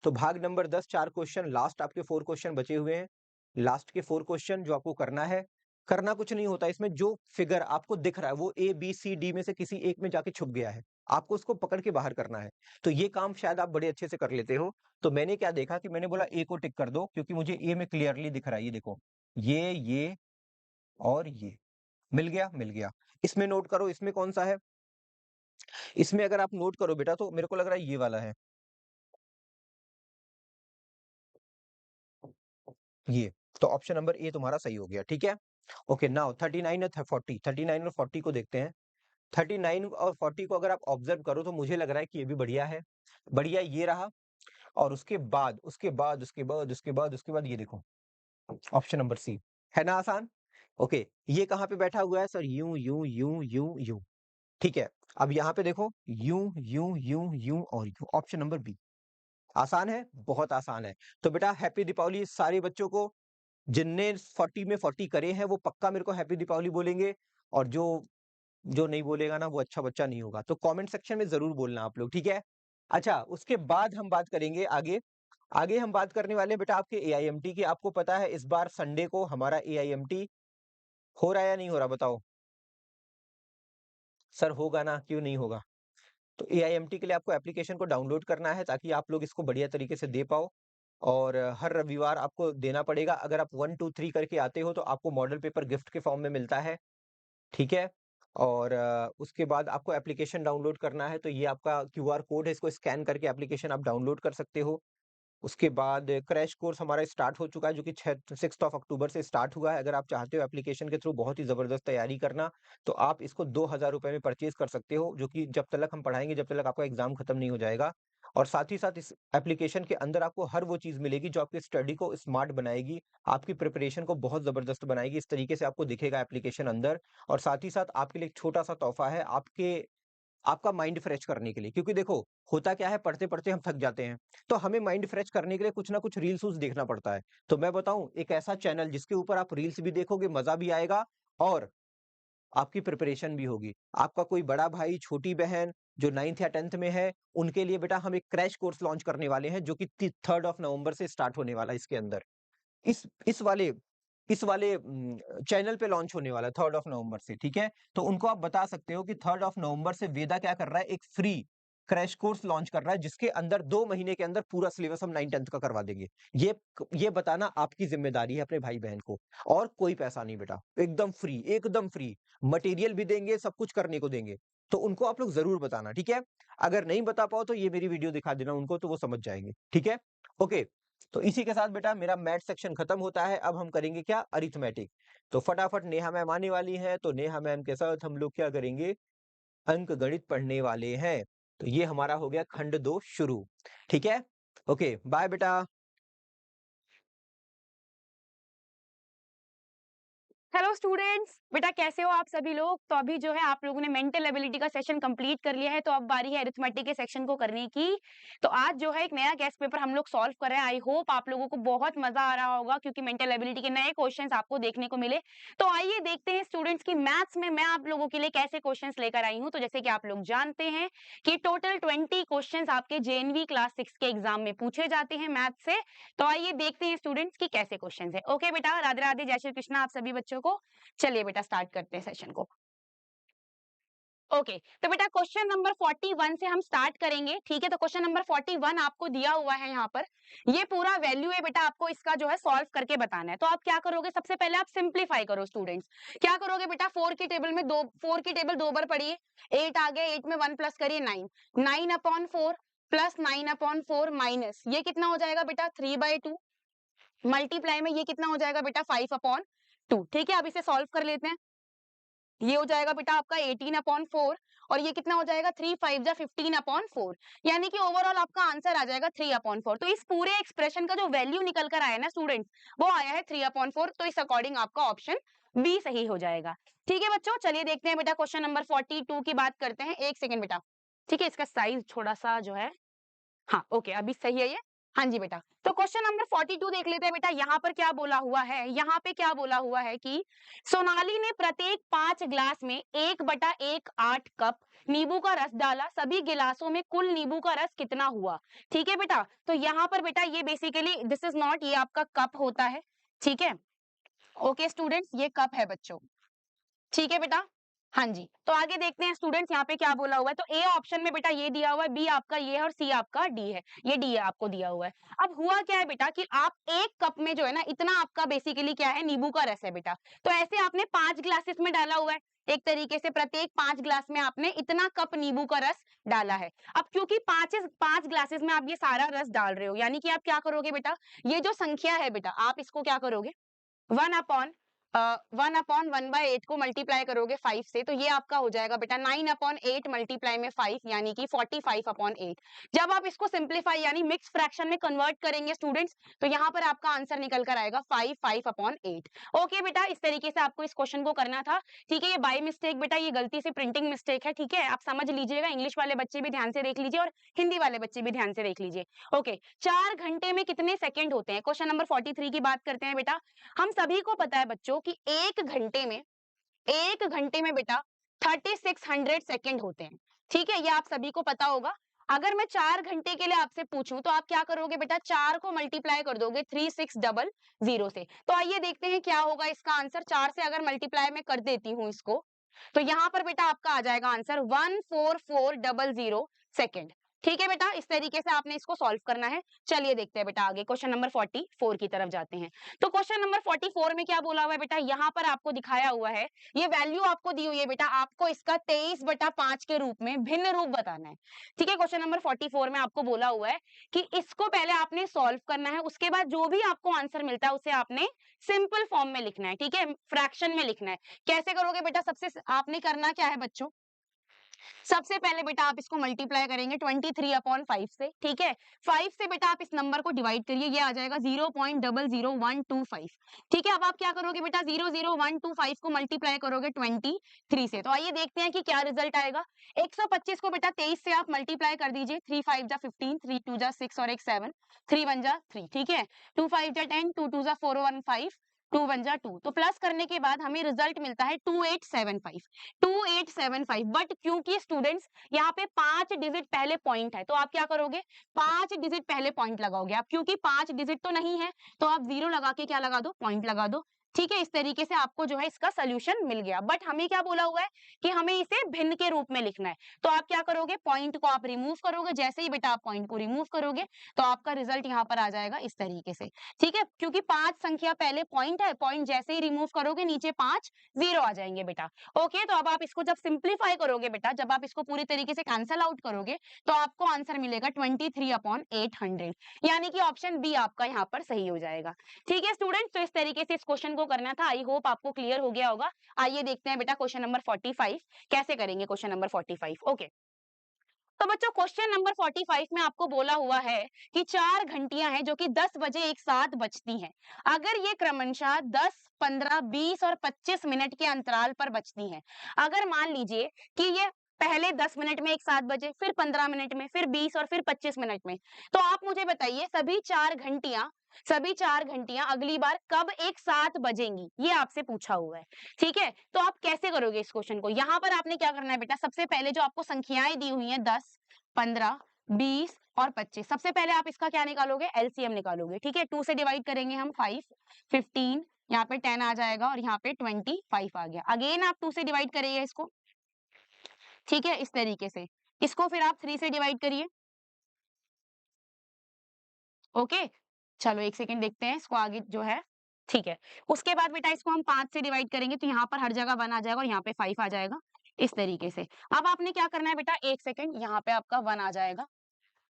तो भाग नंबर 10 4 क्वेश्चन, लास्ट आपके 4 क्वेश्चन बचे हुए हैं। लास्ट के 4 क्वेश्चन जो आपको करना है, करना कुछ नहीं होता इसमें, जो फिगर आपको दिख रहा है वो ए बी सी डी में से किसी एक में जाके छुप गया है, आपको उसको पकड़ के बाहर करना है। तो ये काम शायद आप बड़े अच्छे से कर लेते हो। तो मैंने क्या देखा कि मैंने बोला ए को टिक कर दो, क्योंकि मुझे ए में क्लियरली दिख रहा है, ये देखो, ये और ये मिल गया, मिल गया। इसमें नोट करो, इसमें कौन सा है? इसमें अगर आप नोट करो बेटा तो मेरे को लग रहा है ये वाला है, ये। तो ऑप्शन नंबर ए तुम्हारा सही हो गया, ठीक है। ओके, नाउ 39 और 40, 39 और 40 को देखते हैं। 39 और 40 को अगर आप ऑब्जर्व करो तो मुझे लग रहा है कि ये भी बढ़िया है। बढ़िया ये रहा, और उसके बाद ये देखो, ऑप्शन नंबर सी। है ना आसान? ओके, ये कहाँ पे बैठा हुआ है सर? यूं यूं यूं यूं यूं, ठीक है। अब यहाँ पे देखो, यूं यूं यूं यूं और यूं, ऑप्शन नंबर बी। आसान है, बहुत आसान है। तो बेटा हैप्पी दीपावली सारे बच्चों को। जिनने 40 में 40 करे हैं वो पक्का मेरे को हैप्पी दीपावली बोलेंगे, और जो जो नहीं बोलेगा ना वो अच्छा बच्चा नहीं होगा। तो कमेंट सेक्शन में जरूर बोलना आप लोग, ठीक है। अच्छा, उसके बाद हम बात करेंगे आगे। आगे हम बात करने वाले हैं बेटा आपके एआईएमटी की। आपको पता है इस बार संडे को हमारा एआईएमटी हो रहा है या नहीं हो रहा, बताओ सर। होगा ना, क्यों नहीं होगा? तो एआईएमटी के लिए आपको एप्लीकेशन को डाउनलोड करना है ताकि आप लोग इसको बढ़िया तरीके से दे पाओ। और हर रविवार आपको देना पड़ेगा। अगर आप 1 2 3 करके आते हो तो आपको मॉडल पेपर गिफ्ट के फॉर्म में मिलता है, ठीक है। और उसके बाद आपको एप्लीकेशन डाउनलोड करना है, तो ये आपका क्यूआर कोड है, इसको स्कैन करके एप्लीकेशन आप डाउनलोड कर सकते हो। उसके बाद क्रैश कोर्स हमारा स्टार्ट हो चुका है, जो कि 6 अक्टूबर से स्टार्ट हुआ है। अगर आप चाहते हो एप्लीकेशन के थ्रू बहुत ही जबरदस्त तैयारी करना, तो आप इसको 2000 रुपए में परचेज कर सकते हो, जो कि जब तक हम पढ़ाएंगे, जब तक आपका एग्जाम खत्म नहीं हो जाएगा। और साथ ही साथ इस एप्लीकेशन के अंदर आपको हर वो चीज मिलेगी जो आपकी स्टडी को स्मार्ट बनाएगी, आपकी प्रिपरेशन को बहुत जबरदस्त बनाएगी। इस तरीके से आपको दिखेगा एप्लीकेशन अंदर। और साथ ही साथ आपके लिए एक छोटा सा तोहफा है, आपका माइंड फ्रेश करने के लिए। क्योंकि देखो, होता क्या है, पढ़ते पढ़ते हम थक जाते हैं, तो हमें माइंड फ्रेश करने के लिए कुछ ना कुछ रील्स उस देखना पड़ता है। तो मैं बताऊं, एक ऐसा चैनल जिसके ऊपर आप रील्स भी देखोगे, मजा भी आएगा, और आपकी प्रिपरेशन भी होगी। आपका कोई बड़ा भाई, छोटी बहन जो 9th या 10th में है, उनके लिए बेटा हम एक क्रैश कोर्स लॉन्च करने वाले हैं, जो कि 3 नवंबर से स्टार्ट होने वाला है। इसके अंदर इस इस वाले इस वाले चैनल पे लॉन्च होने वाला है 3 नवंबर से, ठीक है। तो उनको आप बता सकते हो कि 3 नवंबर से वेदा क्या कर रहा है, एक फ्री क्रैश कोर्स लॉन्च कर रहा है, जिसके अंदर 2 महीने के अंदर पूरा सिलेबस हम 9 10th का करवा देंगे। ये बताना आपकी जिम्मेदारी है अपने भाई बहन को। और कोई पैसा नहीं बेटा, एकदम फ्री, एकदम फ्री। मटेरियल भी देंगे, सब कुछ करने को देंगे। तो उनको आप लोग जरूर बताना, ठीक है। अगर नहीं बता पाओ तो ये मेरी वीडियो दिखा देना उनको, तो वो समझ जाएंगे, ठीक है। ओके, तो इसी के साथ बेटा मेरा मैथ सेक्शन खत्म होता है। अब हम करेंगे क्या, अरिथमेटिक। तो फटाफट नेहा मैम आने वाली है, तो नेहा मैम के साथ हम लोग क्या करेंगे, अंक गणित पढ़ने वाले हैं। तो ये हमारा हो गया खंड 2 शुरू, ठीक है। ओके, बाय बेटा। हेलो स्टूडेंट्स, बेटा कैसे हो आप सभी लोग। तो अभी जो है आप लोगों ने मेंटल एबिलिटी का सेशन कंप्लीट कर लिया है, तो अब बारी है अरिथमेटिक के सेक्शन को करने की। तो आज जो है एक नया गेस्ट पेपर हम लोग सॉल्व कर रहे हैं। आई होप आप लोगों को बहुत मजा आ रहा होगा, क्योंकि मेंटल एबिलिटी के नए क्वेश्चंस आपको देखने को मिले। तो आइए देखते हैं स्टूडेंट्स की मैथ्स में मैं आप लोगों के लिए कैसे क्वेश्चन लेकर आई हूँ। तो जैसे कि आप लोग जानते हैं कि टोटल 20 क्वेश्चन आपके जेएनवी क्लास 6 के एग्जाम में पूछे जाते हैं मैथ से। तो आइए देखते हैं स्टूडेंट्स की कैसे क्वेश्चन है। ओके बेटा, राधे राधे, जय श्री कृष्णा आप सभी बच्चों को। चलिए बेटा स्टार्ट करते हैं सेशन को। ओके, तो बेटा क्वेश्चन नंबर 41 से हम स्टार्ट करेंगे, ठीक है। तो क्वेश्चन नंबर 41 आपको दिया हुआ है यहाँ पर, ये पूरा वैल्यू है बेटा, आपको इसका जो है सॉल्व करके बताना है। तो आप क्या करोगे, सबसे पहले आप सिंप्लीफाई करो स्टूडेंट्स। क्या करोगे बेटा, 4 की टेबल में 2 बार पढ़िए, 8 आ गया, 8 में 1 प्लस करिए 9, 9/4 प्लस 9/4 माइनस ये कितना हो जाएगा बेटा 3/2, मल्टीप्लाई में ये कितना हो जाएगा बेटा 5/2, ठीक है। अब इसे सॉल्व कर लेते हैं। ये हो जाएगा बेटा आपका 18/4, और ये कितना हो जाएगा 3 5 जा 15/4, यानी कि ओवरऑल आपका आंसर आ जाएगा 3/4। तो इस पूरे एक्सप्रेशन का जो वैल्यू निकल कर आया ना स्टूडेंट्स, वो आया है 3/4। तो इस अकॉर्डिंग आपका ऑप्शन बी सही हो जाएगा, ठीक है बच्चों। चलिए देखते हैं बेटा क्वेश्चन नंबर 42 की बात करते हैं। एक सेकेंड बेटा, ठीक है, इसका साइज थोड़ा सा जो है, हाँ ओके, अभी सही है ये। हाँ जी बेटा, तो क्वेश्चन नंबर 42 देख लेते हैं बेटा। यहाँ पर क्या बोला हुआ है, यहाँ पे क्या बोला हुआ है कि सोनाली ने प्रत्येक 5 ग्लास में 1/1 8 कप नींबू का रस डाला, सभी गिलासों में कुल नींबू का रस कितना हुआ। ठीक है बेटा, तो यहाँ पर बेटा ये बेसिकली दिस इज नॉट, ये आपका कप होता है। ठीक है, ओके स्टूडेंट्स, ये कप है बच्चों। ठीक है बेटा, हाँ जी। तो आगे देखते हैं स्टूडेंट्स यहाँ पे क्या बोला हुआ है। तो ए ऑप्शन में बेटा ये दिया हुआ है, बी आपका ये है और सी आपका डी है। ये डी है आपको दिया हुआ है। अब हुआ क्या है बेटा कि आप एक कप में जो है ना, इतना आपका बेसिकली क्या है, नींबू का रस है बेटा। तो ऐसे आपने 5 ग्लासेस में डाला हुआ है। एक तरीके से प्रत्येक 5 ग्लास में आपने इतना कप नींबू का रस डाला है। अब क्योंकि 5 ग्लासेस में आप ये सारा रस डाल रहे हो, यानी कि आप क्या करोगे बेटा, ये जो संख्या है बेटा, आप इसको क्या करोगे, 1/1/8 को मल्टीप्लाई करोगे 5 से, तो ये आपका हो जाएगा बेटा 9/8 मल्टीप्लाई में 5, यानी कि 45/8। जब आप इसको सिंप्लीफाई यानी मिक्स फ्रैक्शन में कन्वर्ट करेंगे स्टूडेंट्स, तो यहाँ पर आपका आंसर निकल कर आएगा 5/8। ओके बेटा, इस तरीके से आपको इस क्वेश्चन को करना था। ठीक है, ये बाय मिस्टेक बेटा, ये गलती से प्रिंटिंग मिस्टेक है। ठीक है, आप समझ लीजिएगा, इंग्लिश वाले बच्चे भी ध्यान से देख लीजिए और हिंदी वाले बच्चे भी ध्यान से देख लीजिए। ओके, 4 घंटे में कितने सेकंड होते हैं। क्वेश्चन नंबर 43 की बात करते हैं बेटा। हम सभी को पता है बच्चों कि एक घंटे में बेटा 3600 सेकंड होते हैं। ठीक है, ये आप सभी को पता होगा। अगर मैं 4 घंटे के लिए आपसे पूछूं तो आप क्या करोगे बेटा, 4 को मल्टीप्लाई कर दोगे 3600 से। तो आइए देखते हैं क्या होगा इसका आंसर। 4 से अगर मल्टीप्लाई में कर देती हूं इसको, तो यहां पर बेटा आपका आ जाएगा आंसर 14400 सेकंड। ठीक है बेटा, इस तरीके से आपने इसको सॉल्व करना है। चलिए देखते हैं बेटा आगे, क्वेश्चन नंबर 44 की तरफ जाते हैं। तो क्वेश्चन नंबर 44 में क्या बोला हुआ है बेटा, यहाँ पर आपको दिखाया हुआ है, ये वैल्यू आपको दी हुई है बेटा, आपको इसका 23/5 के रूप में भिन्न रूप बताना है। ठीक है, क्वेश्चन नंबर 44 में आपको बोला हुआ है कि इसको पहले आपने सॉल्व करना है, उसके बाद जो भी आपको आंसर मिलता है उसे आपने सिंपल फॉर्म में लिखना है। ठीक है, फ्रैक्शन में लिखना है। कैसे करोगे बेटा, सबसे आपने करना क्या है बच्चों, सबसे पहले बेटा आप इसको मल्टीप्लाई करेंगे 23/5 से। ठीक है, 5 से बेटा आप इस नंबर को डिवाइड करिए, ये आ जाएगा 0.00125। ठीक है, अब आप क्या करोगे बेटा, 00125 को मल्टीप्लाई करोगे 23 से। तो आइए देखते हैं कि क्या रिजल्ट आएगा। 125 को बेटा 23 से आप मल्टीप्लाई कर दीजिए, 3 5 जा 15, 3 2 जा 6 और एक 7, 3 1 जा 3। ठीक है, 2 5 जा 10, 2 2 जा 4 1 5, 2 1 जा 2। तो प्लस करने के बाद हमें रिजल्ट मिलता है 2875। बट क्योंकि स्टूडेंट्स यहाँ पे 5 डिजिट पहले पॉइंट है, तो आप क्या करोगे, 5 डिजिट पहले पॉइंट लगाओगे आप, क्योंकि 5 डिजिट तो नहीं है, तो आप 0 लगा के क्या लगा दो, पॉइंट लगा दो। ठीक है, इस तरीके से आपको जो है इसका सोल्यूशन मिल गया। बट हमें क्या बोला हुआ है कि हमें इसे भिन्न के रूप में लिखना है। तो आप क्या करोगे, पॉइंट को आप रिमूव करोगे। जैसे ही बेटा आप पॉइंट को रिमूव करोगे तो आपका रिजल्ट यहाँ पर आ जाएगा इस तरीके से। ठीक है, क्योंकि 5 संख्या पहले पॉइंट है, पॉइंट जैसे ही रिमूव करोगे नीचे 5 0 आ जाएंगे बेटा। ओके, तो अब आप इसको जब सिंप्लीफाई करोगे बेटा, जब आप इसको पूरी तरीके से कैंसल आउट करोगे तो आपको आंसर मिलेगा 23/800, यानी कि ऑप्शन बी आपका यहाँ पर सही हो जाएगा। ठीक है स्टूडेंट्स, तो इस तरीके से इस क्वेश्चन को करना था। आई होप आपको क्लियर हो गया होगा। आइए देखते हैं बेटा क्वेश्चन नंबर 45 कैसे करेंगे। Question number 45, okay. तो बच्चों क्वेश्चन नंबर 45 में आपको बोला हुआ है कि 4 घंटियां हैं जो कि 10 बजे एक साथ बजती हैं। अगर ये क्रमशः 10, 15, 20 और 25 मिनट के अंतराल पर बजती हैं। अगर मान लीजिए कि ये पहले 10 मिनट में एक साथ बजे, फिर 15 मिनट में, फिर 20 और फिर 25 मिनट में, तो आप मुझे बताइए सभी 4 घंटियां अगली बार कब एक साथ बजेंगी, ये आपसे पूछा हुआ है। ठीक है, तो आप कैसे करोगे इस क्वेश्चन को। यहां पर आपने क्या करना है बेटा, सबसे पहले जो आपको संख्याएं दी हुई हैं 10, 15, 20 और 25, सबसे पहले आप इसका क्या निकालोगे, एलसीएम निकालोगे। ठीक है, 2 से डिवाइड करेंगे हम 5, 15, यहाँ पे 10 आ जाएगा और यहाँ पे 25 आ गया। अगेन आप 2 से डिवाइड करिए इसको। ठीक है, इस तरीके से इसको फिर आप 3 से डिवाइड करिए। ओके, चलो एक सेकंड देखते हैं इसको आगे जो है। ठीक है, उसके बाद बेटा इसको हम 5 से डिवाइड करेंगे, तो यहाँ पर हर जगह 1 आ जाएगा और यहाँ पे 5 आ जाएगा इस तरीके से। अब आपने क्या करना है बेटा, एक सेकंड, यहाँ पे आपका 1 आ जाएगा।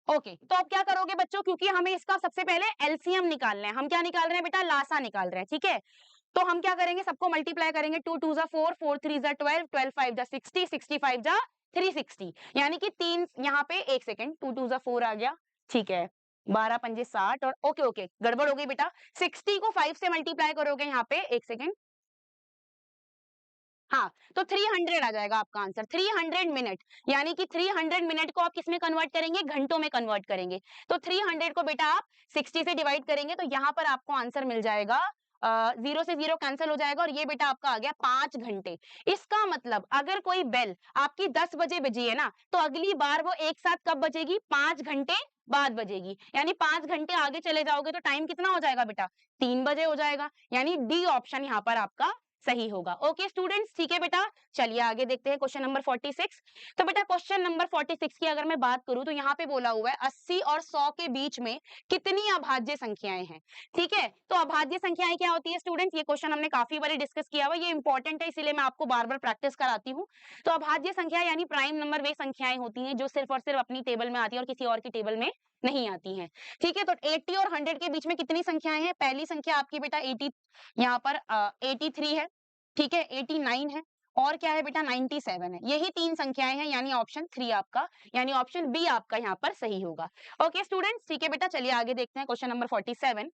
ओके, तो अब क्या करोगे बच्चों, क्योंकि हमें इसका सबसे पहले एलसीएम निकालना है। हम क्या निकाल रहे हैं बेटा, लासा निकाल रहे हैं। ठीक है, तो हम क्या करेंगे, सबको मल्टीप्लाई करेंगे। 2 2 जा 4, 4 3 जा 12, 12 5 जा 60, 65 जा 360, यानी कि 3 यहाँ पे, एक सेकंड, 2 2 जा 4 आ गया। ठीक है, 12 पंजे 60 और ओके ओके गड़बड़ हो गई बेटा। 60 को 5 से मल्टीप्लाई करोगे यहाँ पे, एक सेकंड, हाँ, तो 300 आ जाएगा आपका आंसर, 300 मिनट, यानी कि 300 मिनट को आप किसमें कन्वर्ट करेंगे, घंटों में कन्वर्ट करेंगे। तो 300 को बेटा आप 60 से डिवाइड करेंगे तो यहाँ पर आपको आंसर मिल जाएगा 0 से 0 कैंसल हो जाएगा और ये बेटा आपका आ गया 5 घंटे। इसका मतलब अगर कोई बेल आपकी 10 बजे बजी है ना, तो अगली बार वो एक साथ कब बजेगी, 5 घंटे बाद बजेगी। यानी 5 घंटे आगे चले जाओगे तो टाइम कितना हो जाएगा बेटा, 3 बजे हो जाएगा। यानी डी ऑप्शन यहाँ पर आपका सही होगा। ओके स्टूडेंट्स, ठीक है बेटा, चलिए आगे देखते हैं क्वेश्चन नंबर 46। तो बेटा क्वेश्चन नंबर 46 की अगर मैं बात करूं तो यहाँ पे बोला हुआ है 80 और 100 के बीच में कितनी अभाज्य संख्याएं हैं। ठीक है, तो अभाज्य संख्याएं क्या होती है स्टूडेंट्स, ये क्वेश्चन हमने काफी बार डिस्कस किया हुआ, ये इंपॉर्टेंट है इसीलिए मैं आपको बार बार प्रैक्टिस कराती हूँ। तो अभाज्य संख्या यानी प्राइम नंबर वे संख्याएं होती हैं जो सिर्फ और सिर्फ अपनी टेबल में आती है और किसी और की टेबल में नहीं आती हैं। ठीक है, तो 80 और 100 के बीच में कितनी संख्याएं हैं, पहली संख्या आपकी बेटा 80, यहाँ पर 83 है, ठीक है, 89 है और क्या है बेटा 97 है। यही तीन संख्याएं हैं, यानी ऑप्शन 3 आपका, यानी ऑप्शन बी आपका यहाँ पर सही होगा। ओके स्टूडेंट्स, ठीक है बेटा, चलिए आगे देखते हैं क्वेश्चन नंबर 47।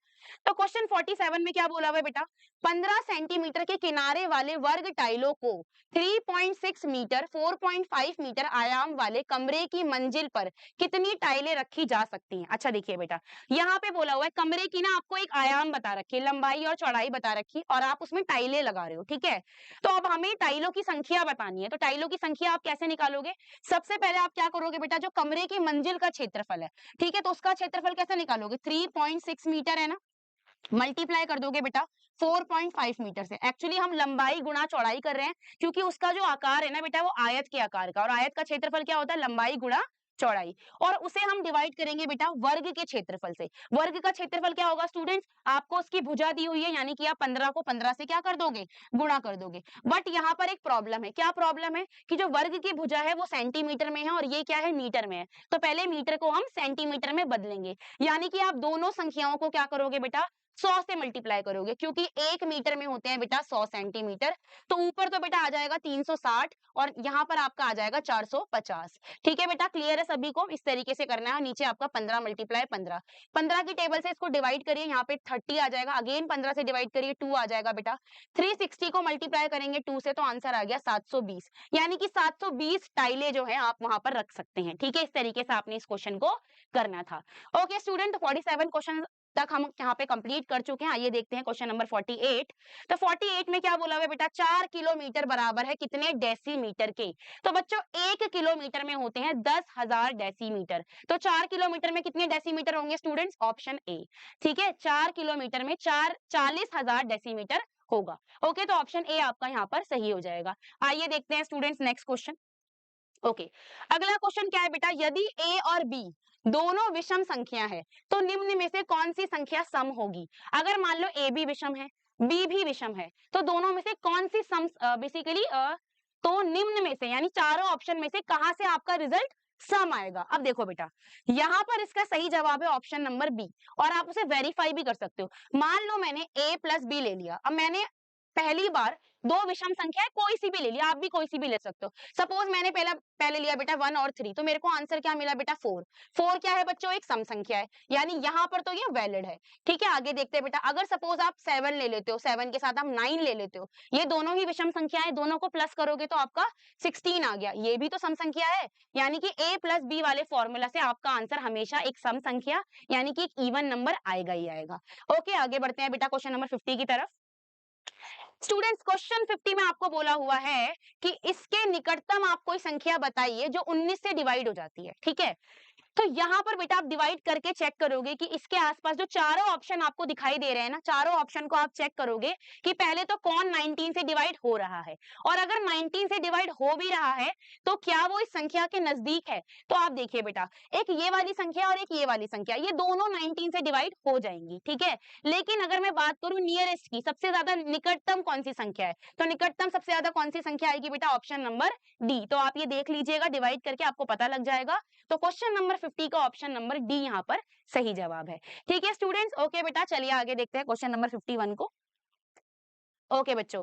तो क्वेश्चन 47 में क्या बोला हुआ है बेटा, 15 सेंटीमीटर के किनारे वाले वर्ग टाइलों को 3.6 मीटर 4.5 मीटर आयाम वाले कमरे की मंजिल पर कितनी टाइलें रखी जा सकती हैं। अच्छा देखिए बेटा, यहाँ पे बोला हुआ है कमरे की ना आपको एक आयाम बता रखी है, लंबाई और चौड़ाई बता रखी और आप उसमें टाइलें लगा रहे हो। ठीक है, तो अब हमें टाइलों की संख्या बतानी है, तो टाइलों की संख्या आप कैसे निकालोगे, सबसे पहले आप क्या करोगे बेटा, जो कमरे की मंजिल का क्षेत्रफल है, ठीक है, तो उसका क्षेत्रफल कैसे निकालोगे, 3.6 मीटर है ना, मल्टीप्लाई कर दोगे बेटा 4.5 मीटर से। एक्चुअली हम लंबाई गुणा चौड़ाई कर रहे हैं क्योंकि उसका जो आकार है ना बेटा वो आयत के आकार का, और आयत का क्षेत्रफल क्या होता है, लंबाई गुणा चौड़ाई, और उसे हम डिवाइड करेंगे बेटा वर्ग के क्षेत्रफल से। वर्ग का क्षेत्रफल क्या होगा स्टूडेंट्स, आपको उसकी भुजा दी हुई है, यानी कि आप 15 को 15 से क्या कर दोगे, गुणा कर दोगे। बट यहाँ पर एक प्रॉब्लम है, क्या प्रॉब्लम है कि जो वर्ग की भुजा है वो सेंटीमीटर में है और ये क्या है, मीटर में है। तो पहले मीटर को हम सेंटीमीटर में बदलेंगे, यानी कि आप दोनों संख्याओं को क्या करोगे बेटा, 100 से मल्टीप्लाई करोगे, क्योंकि 1 मीटर में होते हैं बेटा 100 सेंटीमीटर। तो ऊपर तो बेटा आ जाएगा 360 और यहाँ पर आपका आ जाएगा 450। ठीक है बेटा, क्लियर है सभी को, इस तरीके से करना है। और नीचे आपका 15 मल्टीप्लाई 15, 15 की टेबल से इसको डिवाइड करिए, यहाँ पे 30 आ जाएगा, अगेन 15 से डिवाइड करिए 2 आ जाएगा बेटा, 360 को मल्टीप्लाई करेंगे 2 से तो आंसर आ गया 720, यानी कि 720 टाइलें जो है आप वहां पर रख सकते हैं। ठीक है, इस तरीके से आपने इस क्वेश्चन को करना था। ओके स्टूडेंट, 47 क्वेश्चन तक हम यहाँ पे कंप्लीट कर चुके हैं। आइए देखते हैं क्वेश्चन नंबर 48। तो 48 में क्या बोला हुआ है बेटा, 4 किलोमीटर बराबर है कितने डेसीमीटर के। तो बच्चों 1 किलोमीटर में होते हैं 10,000 डेसीमीटर, तो 4 किलोमीटर में कितने डेसीमीटर होंगे स्टूडेंट्स, ऑप्शन ए। ठीक है, 4 किलोमीटर में 40,000 डेसीमीटर होगा। ओके, तो ऑप्शन ए आपका यहाँ पर सही हो जाएगा। आइए देखते हैं स्टूडेंट्स नेक्स्ट क्वेश्चन। ओके, अगला क्वेश्चन क्या है बेटा, यदि ए और बी दोनों विषम संख्या है तो निम्न में से कौन सी संख्या सम होगी। अगर मान लो ए भी विषम है, बी भी विषम है, तो दोनों में से कौन सी सम बेसिकली तो निम्न में से यानी चारों ऑप्शन में से कहां से आपका रिजल्ट सम आएगा। अब देखो बेटा, यहां पर इसका सही जवाब है ऑप्शन नंबर बी, और आप उसे वेरीफाई भी कर सकते हो। मान लो मैंने ए प्लस बी ले लिया, अब मैंने पहली बार दो विषम संख्या है, कोई सी भी ले लिया, आप भी कोई सी भी ले सकते हो। सपोज मैंने पहले लिया बेटा 1 और 3, तो मेरे को आंसर क्या मिला बेटा 4। 4 क्या है बच्चों, एक सम संख्या है, यानी यहाँ पर तो ये वैलिड है। ठीक है, आगे देखते हैं बेटा, अगर सपोज आप 7 ले लेते हो, 7 के साथ आप 9 ले लेते हो, ये दोनों ही विषम संख्या है, दोनों को प्लस करोगे तो आपका 16 आ गया, ये भी तो सम संख्या है। यानी कि a प्लस बी वाले फॉर्मूला से आपका आंसर हमेशा एक सम संख्या यानी कि एक इवन नंबर आएगा ही आएगा। ओके, आगे बढ़ते हैं बेटा क्वेश्चन नंबर 50 की तरफ। स्टूडेंट्स क्वेश्चन 50 में आपको बोला हुआ है कि इसके निकटतम आप कोई संख्या बताइए जो 19 से डिवाइड हो जाती है। ठीक है, तो यहाँ पर बेटा आप डिवाइड करके चेक करोगे कि इसके आसपास जो चारों ऑप्शन आपको दिखाई दे रहे हैं ना, चारों ऑप्शन को आप चेक करोगे कि पहले तो कौन 19 से डिवाइड हो रहा है, और अगर 19 से डिवाइड हो भी रहा है तो क्या वो इस संख्या के नजदीक है। तो आप देखिए बेटा, एक ये वाली संख्या और एक ये वाली संख्या, ये दोनों 19 से डिवाइड हो जाएंगी। ठीक है, लेकिन अगर मैं बात करूं नियरेस्ट की, सबसे ज्यादा निकटतम कौन सी संख्या है, तो निकटतम सबसे ज्यादा कौन सी संख्या आएगी बेटा, ऑप्शन नंबर डी। तो आप ये देख लीजिएगा, डिवाइड करके आपको पता लग जाएगा। तो क्वेश्चन नंबर 50 का ऑप्शन नंबर डी यहाँ पर सही जवाब है। ठीक है स्टूडेंट्स, ओके बेटा, चलिए आगे देखते हैं क्वेश्चन नंबर 51 को। ओके बच्चों,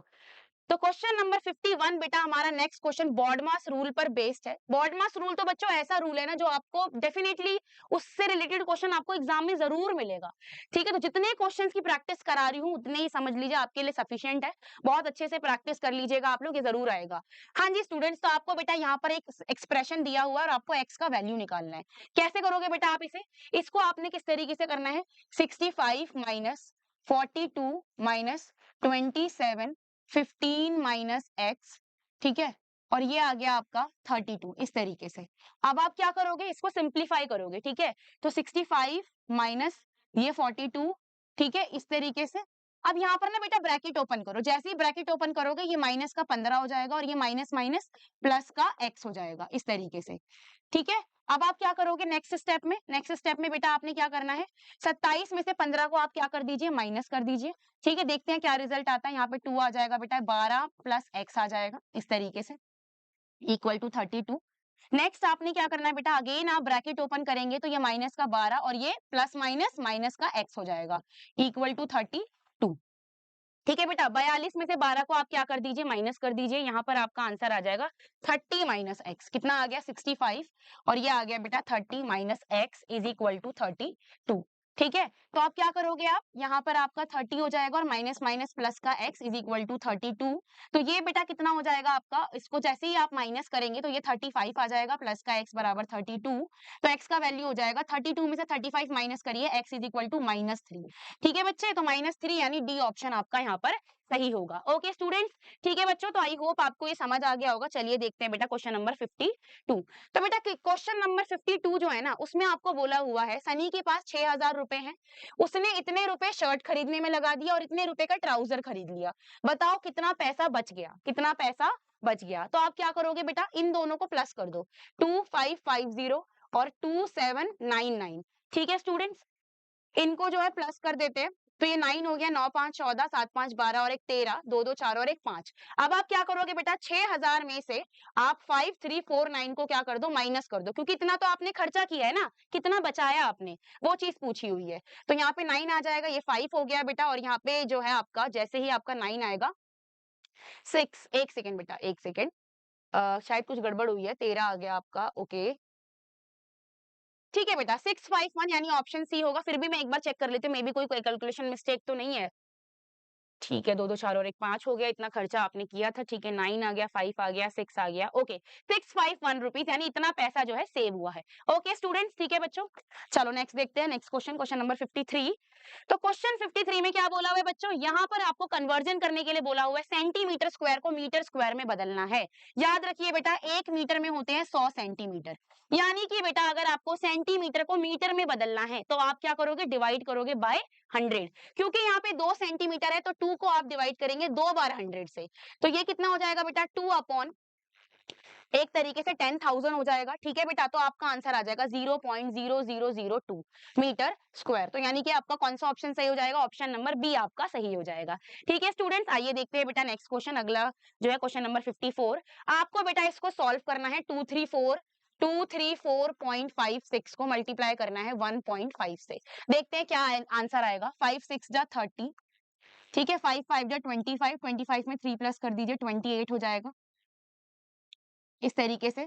तो क्वेश्चन नंबर 51 बेटा हमारा नेक्स्ट क्वेश्चन बॉडमास रूल पर बेस्ड है। बॉडमास रूल तो बच्चों ऐसा रूल है ना जो आपको डेफिनेटली उससे रिलेटेड क्वेश्चन आपको एग्जाम में जरूर मिलेगा। ठीक है, तो जितने क्वेश्चंस की प्रैक्टिस करा रही हूँ उतने ही समझ लीजिए आपके लिए सफिशिएंट है। बहुत अच्छे से प्रैक्टिस कर लीजिएगा आप लोग, ये जरूर आएगा। हाँ जी स्टूडेंट्स, तो आपको बेटा यहाँ पर एक एक्सप्रेशन दिया हुआ है और आपको एक्स का वैल्यू निकालना है। कैसे करोगे बेटा आप इसे? इसको आपने किस तरीके से करना है, 65 माइनस 42 माइनस 27 15 माइनस एक्स, ठीक है, और ये आ गया आपका 32 इस तरीके से। अब आप क्या करोगे, इसको सिंप्लीफाई करोगे, ठीक है, तो 65 माइनस ये 42, ठीक है, इस तरीके से। अब यहाँ पर ना बेटा ब्रैकेट ओपन करो, जैसे ही ब्रैकेट ओपन करोगे ये माइनस का 15 हो जाएगा और ये माइनस माइनस प्लस का एक्स हो जाएगा इस तरीके से, ठीक है। अब आप क्या करोगे नेक्स्ट स्टेप में, नेक्स्ट स्टेप में बेटा आपने क्या करना है, 27 में से 15 को आप क्या कर दीजिए, माइनस कर दीजिए, ठीक है। देखते हैं क्या रिजल्ट आता है, यहाँ पे 2 आ जाएगा बेटा, 12 प्लस एक्स आ जाएगा इस तरीके से, इक्वल टू 32। नेक्स्ट आपने क्या करना है बेटा, अगेन आप ब्रैकेट ओपन करेंगे तो ये माइनस का 12 और ये प्लस माइनस माइनस का एक्स हो जाएगा, इक्वल टू 32, ठीक है बेटा। 42 में से 12 को आप क्या कर दीजिए, माइनस कर दीजिए, यहाँ पर आपका आंसर आ जाएगा 30 माइनस एक्स, कितना आ गया 65, और ये आ गया बेटा 30 minus X is equal to 32, ठीक है। तो आप क्या करोगे, आप यहाँ पर आपका 30 हो जाएगा और माइनस माइनस प्लस का x इज इक्वल टू 32, तो ये बेटा कितना हो जाएगा आपका, इसको जैसे ही आप माइनस करेंगे तो ये 35 आ जाएगा, प्लस का x बराबर 32, तो x का वैल्यू हो जाएगा 32 में से 35 माइनस करिए, x इज इक्वल टू -3, ठीक है बच्चे, तो -3 यानी डी ऑप्शन आपका यहाँ पर सही होगा। ओके स्टूडेंट्स, ठीक है बच्चों, तो आई होप आपको ये समझ आ गया होगा। चलिए देखते हैं बेटा क्वेश्चन नंबर 52। तो बेटा क्वेश्चन नंबर 52 जो है ना, उसमें आपको बोला हुआ है सनी के पास 6000 रुपए हैं, उसने इतने रुपए शर्ट खरीदने में लगा दिया और इतने रुपए का ट्राउजर खरीद लिया, बताओ कितना पैसा बच गया, कितना पैसा बच गया। तो आप क्या करोगे बेटा, इन दोनों को प्लस कर दो, 2550 और 2799, ठीक है स्टूडेंट्स, इनको जो है प्लस कर देते हैं, तो ये 9 हो गया, 9 5 14 7 5 12 और 1 13, 2 2 4 और 1 5। अब आप क्या करोगे बेटा, 6000 में से आप 5349 को क्या कर दो, माइनस कर दो, क्योंकि इतना तो आपने खर्चा किया है ना, कितना बचाया आपने वो चीज पूछी हुई है। तो यहाँ पे 9 आ जाएगा, ये 5 हो गया बेटा, और यहाँ पे जो है आपका जैसे ही आपका 9 आएगा 6, एक सेकेंड बेटा, एक सेकेंड, शायद कुछ गड़बड़ हुई है, 13 आ गया आपका, ओके ठीक है बेटा, 651 यानी ऑप्शन सी होगा। फिर भी मैं एक बार चेक कर लेती हूँ, मे बी कोई कैलकुलेशन मिस्टेक तो नहीं है। ठीक है, 2 2 4 और 1 5 हो गया, इतना खर्चा आपने किया था, ठीक है, 9 आ गया, 5 आ गया, 6 आ गया, ओके, 651 रुपीज यानी इतना पैसा जो है सेव हुआ है। ओके स्टूडेंट्स, ठीक है बच्चों, चलो नेक्स्ट देखते हैं, नेक्स्ट क्वेश्चन, क्वेश्चन नंबर 53। तो क्वेश्चन 53 में क्या बोला हुआ है बच्चों, यहाँ पर आपको कन्वर्जन करने के लिए बोला हुआ है, सेंटीमीटर स्क्वायर को मीटर स्क्वायर में बदलना है। याद रखिए बेटा, 1 मीटर में होते हैं 100 सेंटीमीटर, यानी कि बेटा अगर आपको सेंटीमीटर को मीटर में बदलना है तो आप क्या करोगे, डिवाइड करोगे बाय 100, क्योंकि यहाँ पे 2 सेंटीमीटर है तो 2 को आप डिवाइड करेंगे 2 बार 100 से, तो ये कितना हो जाएगा बेटा, 2 अपॉन एक तरीके से 10,000 हो जाएगा, ठीक है बेटा। तो आपका आंसर आ जाएगा 0.0002 मीटर स्क्वायर, तो यानी कि आपका कौन सा ऑप्शन सही हो जाएगा, ऑप्शन नंबर बी आपका सही हो जाएगा। ठीक है स्टूडेंट्स, आइए देखते हैं बेटा नेक्स्ट क्वेश्चन, अगला जो है क्वेश्चन नंबर 54। आपको बेटा इसको सॉल्व करना है, 234.56 को मल्टीप्लाई करना है 1.5 से, देखते हैं क्या आंसर आएगा। 5 6 जा 30, ठीक है, 5 5 जा 25, 25 में 3 प्लस कर दीजिए, 28 हो जाएगा इस तरीके से।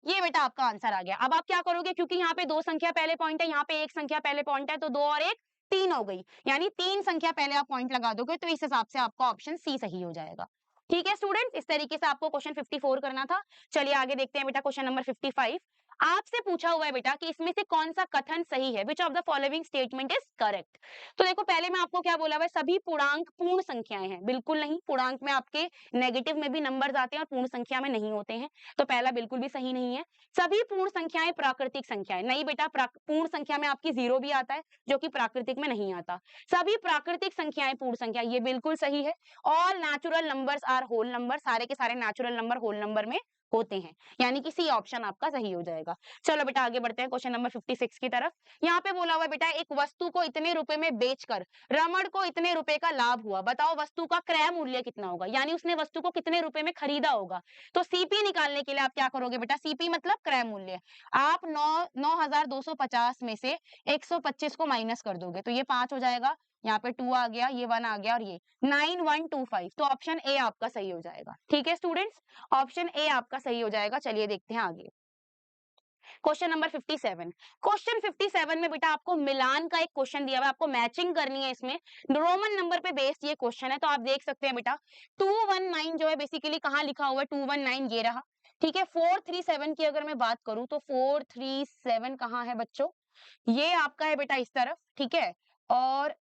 ये बेटा आपका आंसर आ गया। अब आप क्या करोगे, क्योंकि यहाँ पे 2 संख्या पहले पॉइंट है, यहाँ पे 1 संख्या पहले पॉइंट है, तो 2 और 1 3 हो गई, यानी 3 संख्या पहले आप पॉइंट लगा दोगे, तो इस हिसाब से आपका ऑप्शन सी सही हो जाएगा। ठीक है स्टूडेंट्स, इस तरीके से आपको क्वेश्चन 54 करना था। चलिए आगे देखते हैं बेटा क्वेश्चन नंबर 55। आपसे पूछा हुआ है बेटा कि इसमें से कौन सा कथन सही है, which of the following statement is correct. तो देखो पहले में आपको क्या बोला हुआ है, सभी पूर्णांक पूर्ण संख्याएं हैं, बिल्कुल नहीं, पूर्णांक में आपके नेगेटिव में भी नंबर्स आते हैं और पूर्ण संख्या में नहीं होते हैं, तो पहला बिल्कुल भी सही नहीं है। सभी पूर्ण संख्याएं प्राकृतिक संख्याएं, नहीं बेटा, पूर्ण संख्या में आपकी 0 भी आता है जो कि प्राकृतिक में नहीं आता। सभी प्राकृतिक संख्याएं पूर्ण संख्या, ये बिल्कुल सही है। All natural numbers are whole number, सारे के सारे नेचुरल नंबर होल नंबर में होते हैं, यानी कि सी ऑप्शन आपका सही हो जाएगा। चलो बेटा आगे बढ़ते हैं क्वेश्चन नंबर 56 की तरफ। यहाँ पे बोला हुआ है बेटा एक वस्तु को इतने रुपए में बेचकर रमण को इतने रुपए का लाभ हुआ, बताओ वस्तु का क्रय मूल्य कितना होगा, यानी उसने वस्तु को कितने रुपए में खरीदा होगा। तो सीपी निकालने के लिए आप क्या करोगे बेटा, सीपी मतलब क्रय मूल्य, आप 9,250 में से 125 को माइनस कर दोगे तो ये 5 हो जाएगा, यहाँ पे 2 आ गया, ये 1 आ गया और ये 9125, तो ऑप्शन ए आपका सही हो जाएगा। ठीक है स्टूडेंट्स, ऑप्शन ए आपका सही हो जाएगा। चलिए देखते हैं आगे क्वेश्चन नंबर 57। क्वेश्चन 57 में बेटा आपको मिलान का एक क्वेश्चन दिया हुआ है, आपको मैचिंग करनी है इसमें, रोमन नंबर पे बेस्ड ये क्वेश्चन है। तो आप देख सकते हैं बेटा 219 जो है बेसिकली कहाँ लिखा हुआ है, 219 ये रहा। ठीक है, 437 की अगर मैं बात करूं तो 437 कहाँ है बच्चों, ये आपका है बेटा इस तरफ। ठीक है, और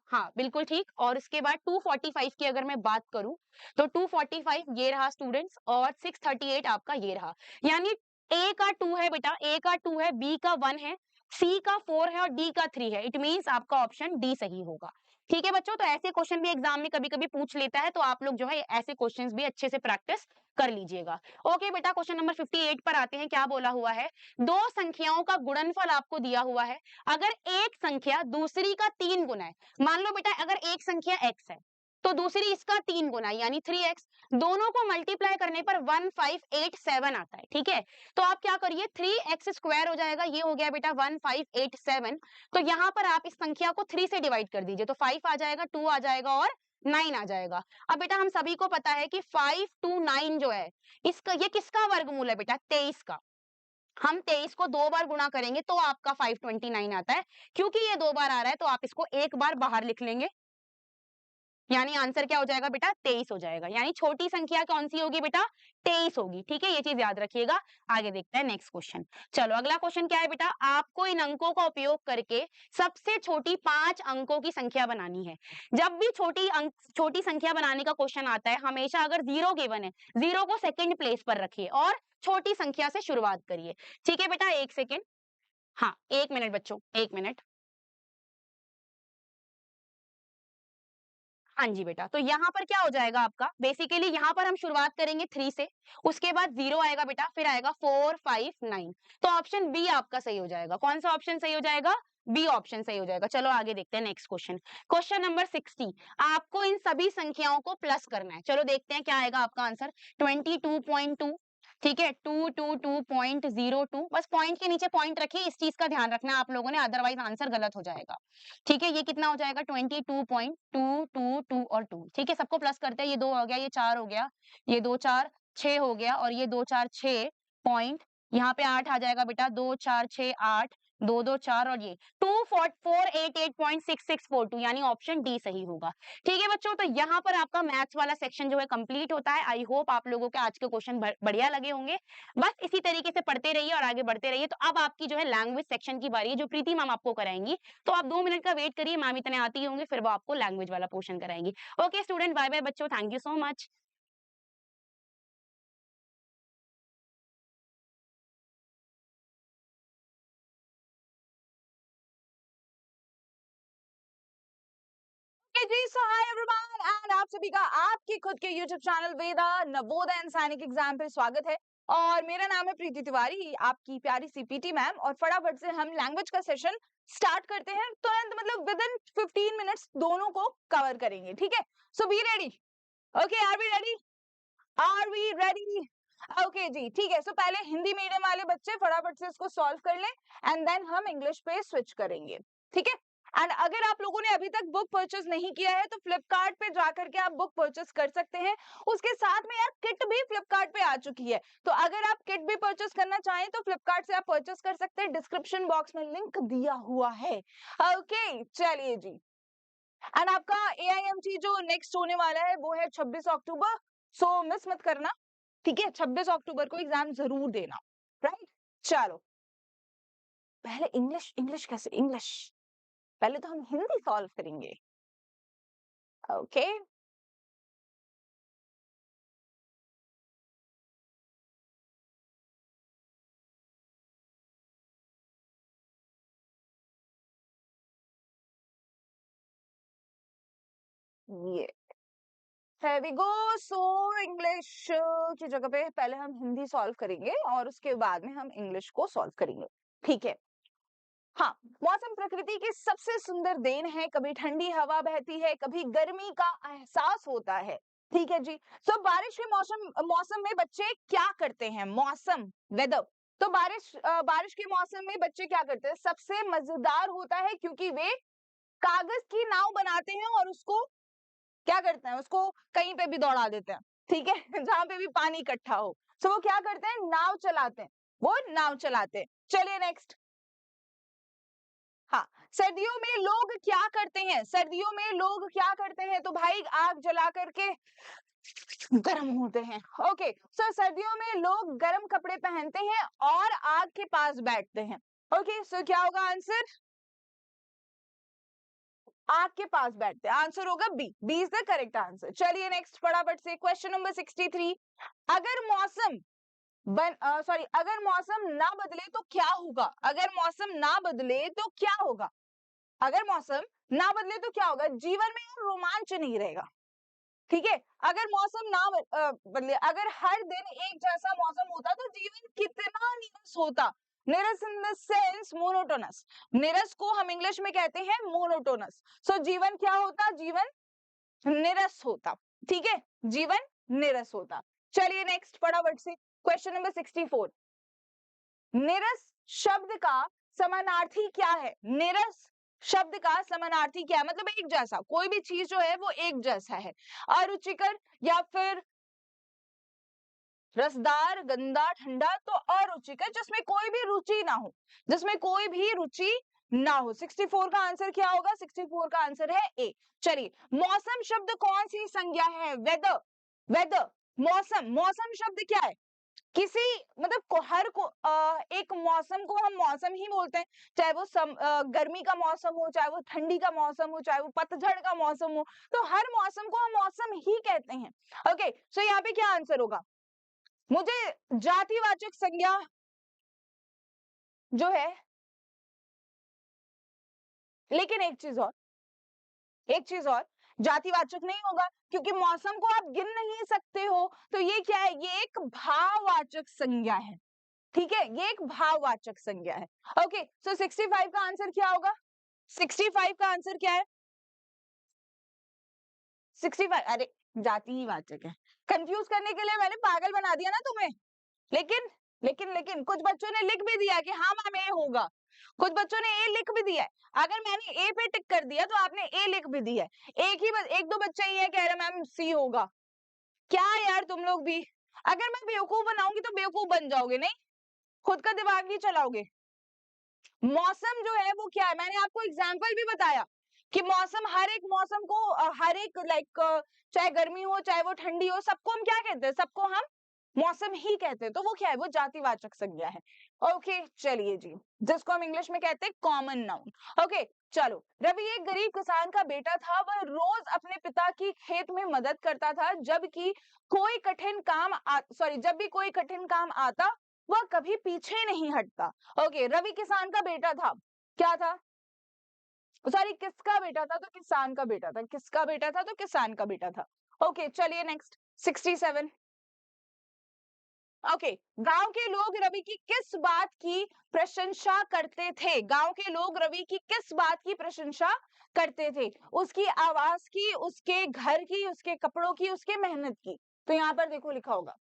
हाँ बिल्कुल ठीक, और इसके बाद 245 की अगर मैं बात करूं तो 245 ये रहा स्टूडेंट्स, और 638 आपका ये रहा। यानी ए का 2 है बेटा, ए का 2 है, बी का 1 है, सी का 4 है और डी का 3 है। इट मींस आपका ऑप्शन डी सही होगा। ठीक है बच्चों, तो ऐसे क्वेश्चन भी एग्जाम में कभी कभी पूछ लेता है, तो आप लोग जो है ऐसे क्वेश्चंस भी अच्छे से प्रैक्टिस कर लीजिएगा। ओके बेटा, क्वेश्चन नंबर 58 पर आते हैं। क्या बोला हुआ है, दो संख्याओं का गुणनफल आपको दिया हुआ है, अगर एक संख्या दूसरी का 3 गुना है, मान लो बेटा अगर एक संख्या x है तो दूसरी इसका 3 गुना यानी 3x, दोनों को मल्टीप्लाई करने पर 1587 आता है। ठीक है, तो आप क्या करिए 3x स्क्वायर हो जाएगा, ये हो गया बेटा 1587। तो यहाँ पर आप इस संख्या को 3 से डिवाइड कर दीजिए, तो 5 आ जाएगा, 2 आ जाएगा और 9 आ जाएगा। अब बेटा हम सभी को पता है कि 5 to 9 जो है इसका, ये किसका वर्गमूल है बेटा, 23 का। हम 23 को 2 बार गुणा करेंगे तो आपका 529 आता है। क्योंकि ये 2 बार आ रहा है तो आप इसको एक बार बाहर लिख लेंगे, यानी आंसर क्या हो जाएगा बेटा, 23 हो जाएगा। यानी छोटी संख्या कौन सी होगी बेटा, 23 होगी। ठीक है, ये चीज याद रखिएगा। आगे देखते हैं नेक्स्ट क्वेश्चन। चलो अगला क्वेश्चन क्या है बेटा, आपको इन अंकों का उपयोग करके सबसे छोटी 5 अंकों की संख्या बनानी है। जब भी छोटी संख्या बनाने का क्वेश्चन आता है, हमेशा अगर 0 गिवन है, 0 को सेकंड प्लेस पर रखिए और छोटी संख्या से शुरुआत करिए। ठीक है बेटा, 1 सेकेंड, हाँ 1 मिनट बच्चों, 1 मिनट। हाँ जी बेटा, तो यहाँ पर क्या हो जाएगा आपका, बेसिकली यहाँ पर हम शुरुआत करेंगे 3 से, उसके बाद 0 आएगा बेटा, फिर आएगा 4 5 9, तो ऑप्शन बी आपका सही हो जाएगा। कौन सा ऑप्शन सही हो जाएगा, बी ऑप्शन सही हो जाएगा। चलो आगे देखते हैं नेक्स्ट क्वेश्चन, क्वेश्चन नंबर 60। आपको इन सभी संख्याओं को प्लस करना है। चलो देखते हैं क्या आएगा आपका आंसर, 22.2, ठीक है, 222.02, बस पॉइंट के नीचे पॉइंट रखिए, इस चीज का ध्यान रखना आप लोगों ने, अदरवाइज आंसर गलत हो जाएगा। ठीक है, ये कितना हो जाएगा, 22.222 और 2। ठीक है, सबको प्लस करते हैं, ये 2 हो गया, ये 4 हो गया, ये 2 4 6 हो गया, और ये 2 4 6 पॉइंट, यहाँ पे 8 आ जाएगा बेटा, 2 4 6 8, 2 2 4 और ये 2488.6642, यानी ऑप्शन डी सही होगा। ठीक है बच्चों, तो यहाँ पर आपका मैथ्स वाला सेक्शन जो है कंप्लीट होता है। आई होप आप लोगों के आज के क्वेश्चन बढ़िया लगे होंगे। बस इसी तरीके से पढ़ते रहिए और आगे बढ़ते रहिए। तो अब आपकी जो है लैंग्वेज सेक्शन की बारी है, जो प्रीति मैम आपको कराएंगी। तो आप 2 मिनट का वेट करिए, मैम इतने आती होंगे, फिर वो आपको लैंग्वेज वाला पोर्शन कराएंगी। ओके स्टूडेंट, बाय बाय बच्चों, thank you so much. Okay जी, सो हाय एवरीवन एंड आप सभी का आपके खुद के YouTube channel Veda Navodaya and Sainik exam पे स्वागत है। और मेरा नाम है प्रीति तिवारी, आपकी प्यारी सी पीटी मैम। और फटाफट से हम लैंग्वेज का सेशन स्टार्ट करते हैं, तुरंत मतलब विद इन 15 मिनट्स दोनों को कवर करेंगे। ठीक है, so be ready. Okay, are we ready, are we ready? Okay जी, ठीक है। सो पहले हिंदी मीडियम वाले बच्चे फटाफट से इसको सॉल्व कर लें एंड देन हम इंग्लिश पे स्विच करेंगे। ठीक है, एंड अगर आप लोगों ने अभी तक बुक परचेस नहीं किया है तो फ्लिपकार्ट पे जाकर के आप बुक परचेस कर सकते हैं। उसके साथ में यार किट भी फ्लिपकार्ट पे आ चुकी है, तो अगर आप किट भी परचेस करना चाहें तो फ्लिपकार्ट से आप परचेस कर सकते हैं, डिस्क्रिप्शन बॉक्स में लिंक दिया हुआ है। ओके चलिए जी, एंड आपका AIMT जो नेक्स्ट होने वाला है वो है 26 अक्टूबर, सो मिस मत करना। ठीक है, 26 अक्टूबर को एग्जाम जरूर देना, राइट? चलो पहले इंग्लिश, इंग्लिश कैसे, इंग्लिश पहले तो हम हिंदी सॉल्व करेंगे। ओके ये है वी गो। सो इंग्लिश की जगह पे पहले हम हिंदी सॉल्व करेंगे और उसके बाद में हम इंग्लिश को सॉल्व करेंगे, ठीक है। हाँ, मौसम प्रकृति की सबसे सुंदर देन है, कभी ठंडी हवा बहती है, कभी गर्मी का एहसास होता है, ठीक है जी। सो बारिश के मौसम में बच्चे क्या करते हैं? मौसम, वेदर। तो बारिश के मौसम में बच्चे क्या करते हैं? सबसे मजेदार होता है क्योंकि वे कागज की नाव बनाते हैं और उसको क्या करते हैं? उसको कहीं पे भी दौड़ा देते हैं, ठीक है जहां पे भी पानी इकट्ठा हो। सो वो क्या करते हैं? नाव चलाते हैं, वो नाव चलाते हैं। चलिए नेक्स्ट। हाँ, सर्दियों में लोग क्या करते हैं? सर्दियों में लोग क्या करते हैं? तो भाई आग जला करके गर्म होते हैं। ओके, सो सर्दियों में लोग गर्म कपड़े पहनते हैं और आग के पास बैठते हैं। ओके, सो क्या होगा आंसर? आग के पास बैठते हैं। आंसर होगा B. B is the correct answer. चलिए नेक्स्ट फटाफट से क्वेश्चन नंबर 63। अगर मौसम अगर मौसम ना बदले तो क्या होगा? अगर मौसम ना बदले तो क्या होगा? अगर मौसम ना बदले तो क्या होगा? जीवन में रोमांच नहीं रहेगा, ठीक है। अगर मौसम ना बदले, अगर हर दिन एक जैसा मौसम होता तो जीवन कितना नीरस होता। नीरस इन द सेंस मोनोटोनस। नीरस को हम इंग्लिश में कहते हैं मोनोटोनस। सो जीवन क्या होता? जीवन नीरस होता, ठीक है, जीवन नीरस होता। चलिए नेक्स्ट फटाफट से क्वेश्चन नंबर 64। नीरस शब्द का समानार्थी क्या है? नीरस शब्द का समानार्थी क्या है? मतलब एक जैसा, कोई भी चीज जो है वो एक जैसा है। अरुचिकर या फिर रसदार, गंदा, ठंडा, तो अरुचिकर जिसमें कोई भी रुचि ना हो, जिसमें कोई भी रुचि ना हो। 64 का आंसर क्या होगा? 64 का आंसर है ए। चलिए, मौसम शब्द कौन सी संज्ञा है? वेदर। वेदर, मौसम, मौसम शब्द क्या है? किसी मतलब एक मौसम को हम मौसम ही बोलते हैं, चाहे वो गर्मी का मौसम हो, चाहे वो ठंडी का मौसम हो, चाहे वो पतझड़ का मौसम हो, तो हर मौसम को हम मौसम ही कहते हैं। ओके, सो यहाँ पे क्या आंसर होगा? मुझे जातिवाचक संज्ञा जो है, लेकिन एक चीज और, जातिवाचक नहीं होगा क्योंकि मौसम को आप गिन नहीं सकते हो, तो ये क्या है? ये एक भाववाचक संज्ञा है, ठीक है, ये एक भाववाचक संज्ञा है। ओके, सो 65 का आंसर क्या होगा? 65 का आंसर क्या है? 65, अरे जाति ही वाचक है। कंफ्यूज करने के लिए मैंने पागल बना दिया ना तुम्हें। लेकिन कुछ बच्चों ने लिख भी दिया कि हाँ मैम ए होगा, कुछ बच्चों ने ए लिख भी दिया है। अगर मैंने ए पे टिक कर दिया तो आपने ए लिख भी दिया है। एक दो बच्चे ही है कह रहे मैम सी होगा। क्या यार तुम लोग भी, अगर मैं बेवकूफ बनाऊंगी तो बेवकूफ बन जाओगे, नहीं खुद का दिमाग नहीं चलाओगे। मौसम जो है वो क्या है? मैंने आपको एग्जाम्पल भी बताया कि मौसम, हर एक मौसम को हर एक चाहे गर्मी हो चाहे वो ठंडी हो, सबको हम क्या कहते हैं? सबको हम मौसम ही कहते हैं। तो वो क्या है? वो जातिवाचक संज्ञा है। ओके, चलिए जी, जिसको हम इंग्लिश में कहते हैं कॉमन नाउन। ओके, चलो। रवि एक गरीब किसान का बेटा था, वह रोज अपने पिता की खेत में मदद करता था, जब भी कोई कठिन काम आता वह कभी पीछे नहीं हटता। ओके, रवि किसान का बेटा था, क्या था? सॉरी, किसका बेटा था? तो किसान का बेटा था। किसका बेटा था? तो किसान का बेटा था। ओके, चलिए नेक्स्ट 67। ओके, गांव के लोग रवि की किस बात की प्रशंसा करते थे? गांव के लोग रवि की किस बात की प्रशंसा करते थे? उसकी आवाज की, उसके घर की, उसके कपड़ों की, उसके मेहनत की। तो यहाँ पर देखो लिखा होगा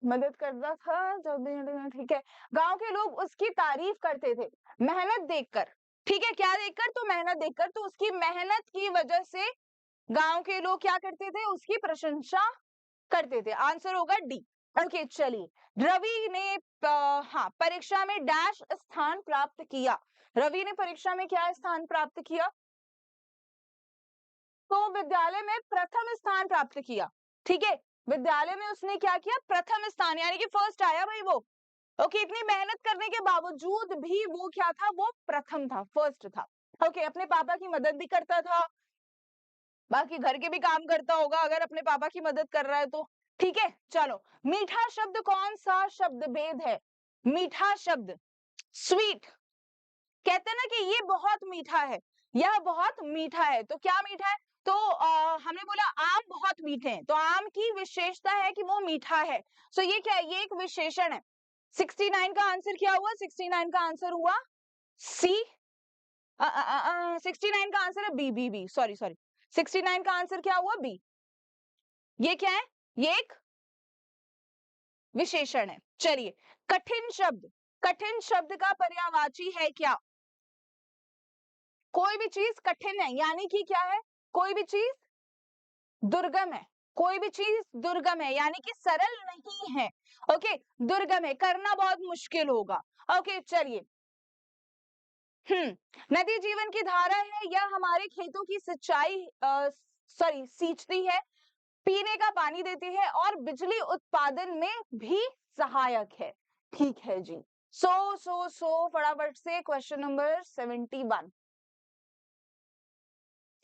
मदद करता था जब भी, ठीक है। गांव के लोग उसकी तारीफ करते थे मेहनत देखकर, ठीक है, क्या देखकर? तो मेहनत देखकर। तो उसकी मेहनत की वजह से गांव के लोग क्या करते थे? उसकी प्रशंसा करते थे। आंसर होगा डी। ओके, चलिए। रवि ने हाँ, परीक्षा में डैश स्थान प्राप्त किया। रवि ने परीक्षा में क्या स्थान प्राप्त किया? तो विद्यालय में प्रथम स्थान प्राप्त किया, ठीक है, विद्यालय में उसने क्या किया? प्रथम स्थान, यानी कि फर्स्ट आया भाई वो। ओके, इतनी मेहनत करने के बावजूद भी वो क्या था? वो प्रथम था, फर्स्ट था। ओके, अपने पापा की मदद भी करता था, बाकी घर के भी काम करता होगा अगर अपने पापा की मदद कर रहा है तो, ठीक है। चलो, मीठा शब्द कौन सा शब्द भेद है? मीठा शब्द, स्वीट, कहते हैं ना कि ये बहुत मीठा है, यह बहुत मीठा है, तो क्या मीठा है? तो हमने बोला आम बहुत मीठे हैं, तो आम की विशेषता है कि वो मीठा है। सो ये क्या है, ये एक विशेषण है। 69 का आंसर क्या हुआ, 69 का आंसर हुआ सी। 69 का आंसर है बी, सॉरी 69 का आंसर क्या हुआ, बी। ये क्या है, ये एक विशेषण है। चलिए, कठिन शब्द का पर्यायवाची है क्या? कोई भी चीज कठिन है यानी कि क्या है, कोई भी चीज दुर्गम है, कोई भी चीज दुर्गम है यानी कि सरल नहीं है। ओके, दुर्गम है, करना बहुत मुश्किल होगा। ओके चलिए, नदी जीवन की धारा है या हमारे खेतों की सिंचाई सींचती है, पीने का पानी देती है और बिजली उत्पादन में भी सहायक है। ठीक है जी। सो फटाफट से क्वेश्चन नंबर 71।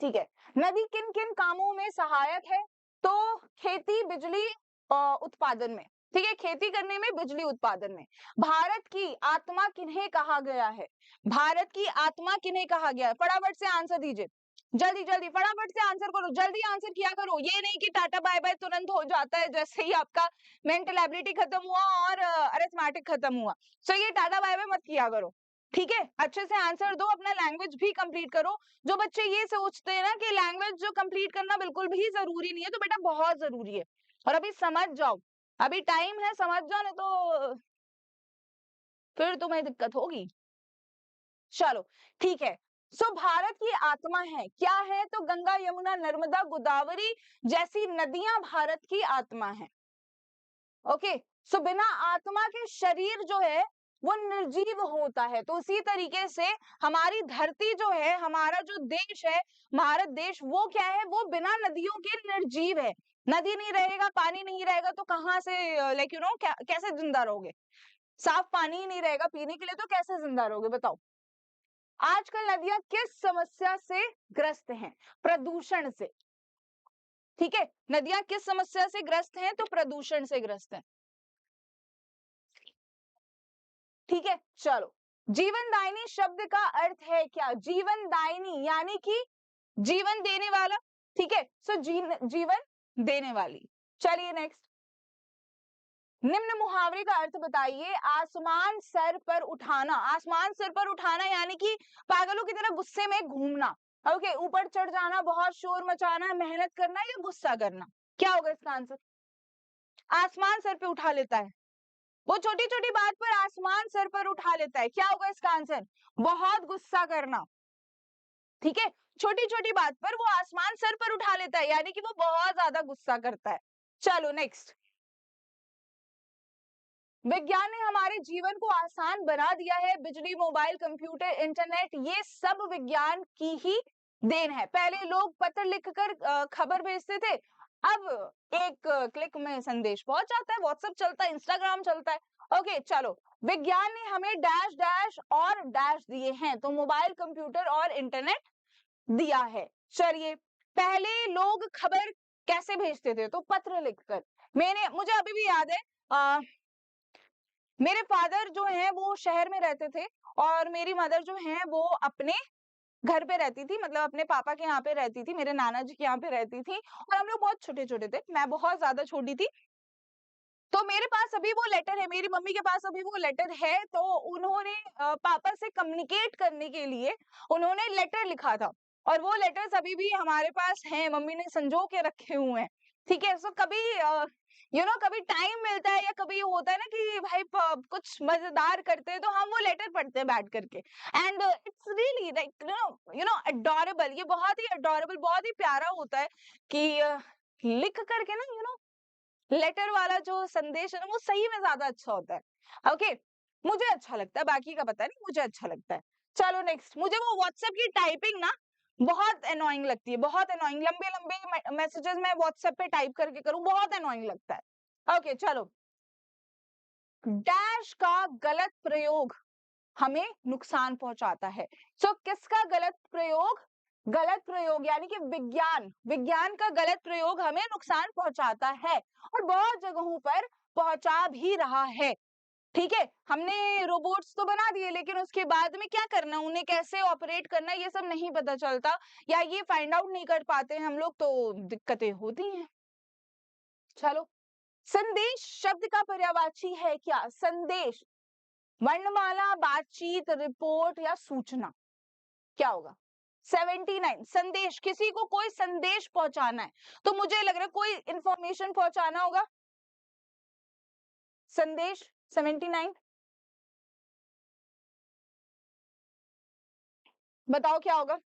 ठीक है, नदी किन किन कामों में सहायक है? तो खेती, बिजली उत्पादन में। ठीक है, खेती करने में, बिजली उत्पादन में। भारत की आत्मा किन्हें कहा गया है? भारत की आत्मा किन्हें कहा गया है? फटाफट से आंसर दीजिए, जल्दी जल्दी फटाफट से आंसर करो, जल्दी आंसर किया करो। ये नहीं कि टाटा बाय बाय तुरंत हो जाता है जैसे ही आपका मेंटल एबिलिटी खत्म हुआ और अरिथमेटिक खत्म हुआ। सो ये टाटा बाय बाय मत किया करो। ठीक है, अच्छे से आंसर दो, अपना लैंग्वेज भी कंप्लीट करो। जो बच्चे ये सोचते हैं ना कि लैंग्वेज जो कंप्लीट करना बिल्कुल भी जरूरी नहीं है, तो बेटा बहुत जरूरी है, और अभी समझ जाओ, अभी टाइम है, समझ जाओ, नहीं तो फिर तुम्हें दिक्कत होगी। चलो ठीक है, सो भारत की आत्मा है क्या है? तो गंगा, यमुना, नर्मदा, गोदावरी जैसी नदियां भारत की आत्मा है। ओके, सो बिना आत्मा के शरीर जो है वो निर्जीव होता है। तो उसी तरीके से हमारी धरती जो है, हमारा जो देश है, भारत देश, वो क्या है, वो बिना नदियों के निर्जीव है। नदी नहीं रहेगा, पानी नहीं रहेगा तो कहाँ से लाइक यू नो कैसे जिंदा रहोगे? साफ पानी ही नहीं रहेगा पीने के लिए तो कैसे जिंदा रहोगे बताओ? आजकल नदियां किस समस्या से ग्रस्त हैं? प्रदूषण से। ठीक है, नदियां किस समस्या से ग्रस्त हैं? तो प्रदूषण से ग्रस्त है। ठीक है, चलो, जीवनदायिनी शब्द का अर्थ है क्या? जीवनदायिनी यानी कि जीवन देने वाला। ठीक है, सो जीवन देने वाली। चलिए नेक्स्ट, निम्न मुहावरे का अर्थ बताइए। आसमान सर पर उठाना, आसमान सर पर उठाना यानी कि पागलों की तरह गुस्से में घूमना। ओके, ऊपर चढ़ जाना, बहुत शोर मचाना, मेहनत करना या गुस्सा करना। क्या होगा इसका आंसर? आसमान सर पे उठा लेता है, वो छोटी छोटी बात पर आसमान सर पर उठा लेता है। क्या होगा इसका आंसर? बहुत गुस्सा करना। ठीक है, छोटी छोटी बात पर वो आसमान सर पर उठा लेता है यानी कि वो बहुत ज्यादा गुस्सा करता है। चलो नेक्स्ट, विज्ञान ने हमारे जीवन को आसान बना दिया है। बिजली, मोबाइल, कंप्यूटर, इंटरनेट, ये सब विज्ञान की ही देन है। पहले लोग पत्र लिखकर खबर भेजते थे, अब एक क्लिक में संदेश पहुंच जाता है, व्हाट्सएप चलता है, इंस्टाग्राम चलता है। ओके चलो, विज्ञान ने हमें डैश डैश और डैश दिए हैं, तो मोबाइल, कंप्यूटर और इंटरनेट दिया है। चलिए, पहले लोग खबर कैसे भेजते थे? तो पत्र लिखकर। मुझे अभी भी याद है, मेरे फादर जो हैं वो शहर में रहते थे और मेरी मदर जो हैं वो अपने घर पे रहती थी, मतलब अपने पापा के यहाँ पे रहती थी, मेरे नाना जी के यहाँ पे रहती थी, और हम लोग बहुत छोटे छोटे थे, मैं बहुत ज्यादा छोटी थी। तो मेरे पास अभी वो लेटर है, मेरी मम्मी के पास अभी वो लेटर है। तो उन्होंने पापा से कम्युनिकेट करने के लिए उन्होंने लेटर लिखा था, और वो लेटर्स अभी भी हमारे पास हैं, मम्मी ने संजो के रखे हुए हैं। ठीक है, सो कभी कभी टाइम मिलता है या कभी होता है ना कि भाई कुछ मजेदार करते हैं, तो हम वो लेटर पढ़ते हैं बैठ करके, and it's really like adorable. ये बहुत ही अडोरेबल, बहुत ही प्यारा होता है कि लिख करके ना लेटर वाला जो संदेश है ना, वो सही में ज्यादा अच्छा होता है। ओके, मुझे अच्छा लगता है, बाकी का पता नहीं, मुझे अच्छा लगता है। चलो नेक्स्ट, मुझे वो व्हाट्सएप की टाइपिंग ना बहुत एनोइंग लगती है, बहुत एनोइंग। लंबे लंबे मैसेजेस मैं व्हाट्सएप पे टाइप करके करूं, बहुत एनोइंग लगता है। ओके चलो, डैश का गलत प्रयोग हमें नुकसान पहुंचाता है। सो किसका गलत प्रयोग? गलत प्रयोग यानी कि विज्ञान का गलत प्रयोग हमें नुकसान पहुंचाता है, और बहुत जगहों पर पहुंचा भी रहा है। ठीक है, हमने रोबोट्स तो बना दिए, लेकिन उसके बाद में क्या करना, उन्हें कैसे ऑपरेट करना, ये सब नहीं पता चलता या ये फाइंड आउट नहीं कर पाते हैं हम लोग, तो दिक्कतें होती हैं। चलो, संदेश शब्द का पर्यायवाची है क्या? संदेश, वर्णमाला, बातचीत, रिपोर्ट या सूचना, क्या होगा? 79, संदेश, किसी को कोई संदेश पहुंचाना है, तो मुझे लग रहा है कोई इंफॉर्मेशन पहुंचाना होगा। संदेश 79, बताओ क्या होगा?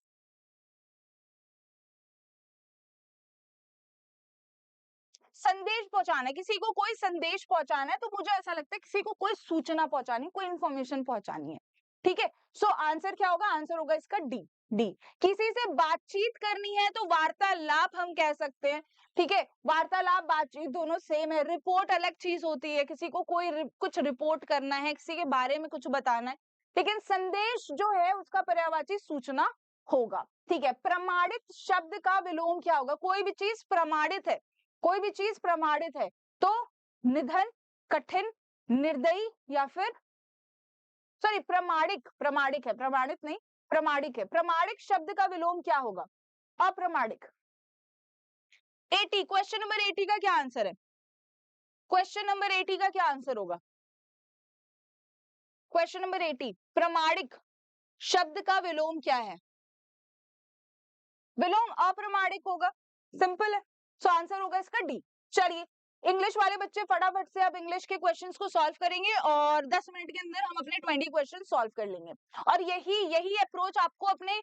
संदेश पहुंचाना है, किसी को कोई संदेश पहुंचाना है, तो मुझे ऐसा लगता है किसी को कोई सूचना पहुंचानी, कोई इंफॉर्मेशन पहुंचानी है। ठीक है, सो आंसर क्या होगा? आंसर होगा इसका डी। डी, किसी से बातचीत करनी है तो वार्तालाप हम कह सकते हैं। ठीक है, वार्तालाप बातचीत दोनों सेम है। रिपोर्ट अलग चीज होती है, किसी को कोई कुछ रिपोर्ट करना है, किसी के बारे में कुछ बताना है, लेकिन संदेश जो है उसका पर्यायवाची सूचना होगा। ठीक है, प्रमाणित शब्द का विलोम क्या होगा? कोई भी चीज प्रमाणित है, कोई भी चीज प्रमाणित है तो निधन, कठिन, निर्दयी या फिर सॉरी प्रमाणिक, प्रमाणिक है, प्रमाणित नहीं, प्रमाणिक है। प्रमाणिक शब्द का विलोम क्या होगा? अप्रमाणिक। 80, क्वेश्चन नंबर 80 का क्या आंसर है? क्वेश्चन नंबर 80 का क्या आंसर होगा? क्वेश्चन नंबर 80, प्रमाणिक शब्द का विलोम क्या है? विलोम अप्रमाणिक होगा, सिंपल है, सो आंसर होगा इसका डी। चलिए, इंग्लिश वाले बच्चे फटाफट से अब इंग्लिश के क्वेश्चंस को सॉल्व करेंगे और 10 मिनट के अंदर हम अपने 20 क्वेश्चन सॉल्व कर लेंगे। और यही अप्रोच आपको अपने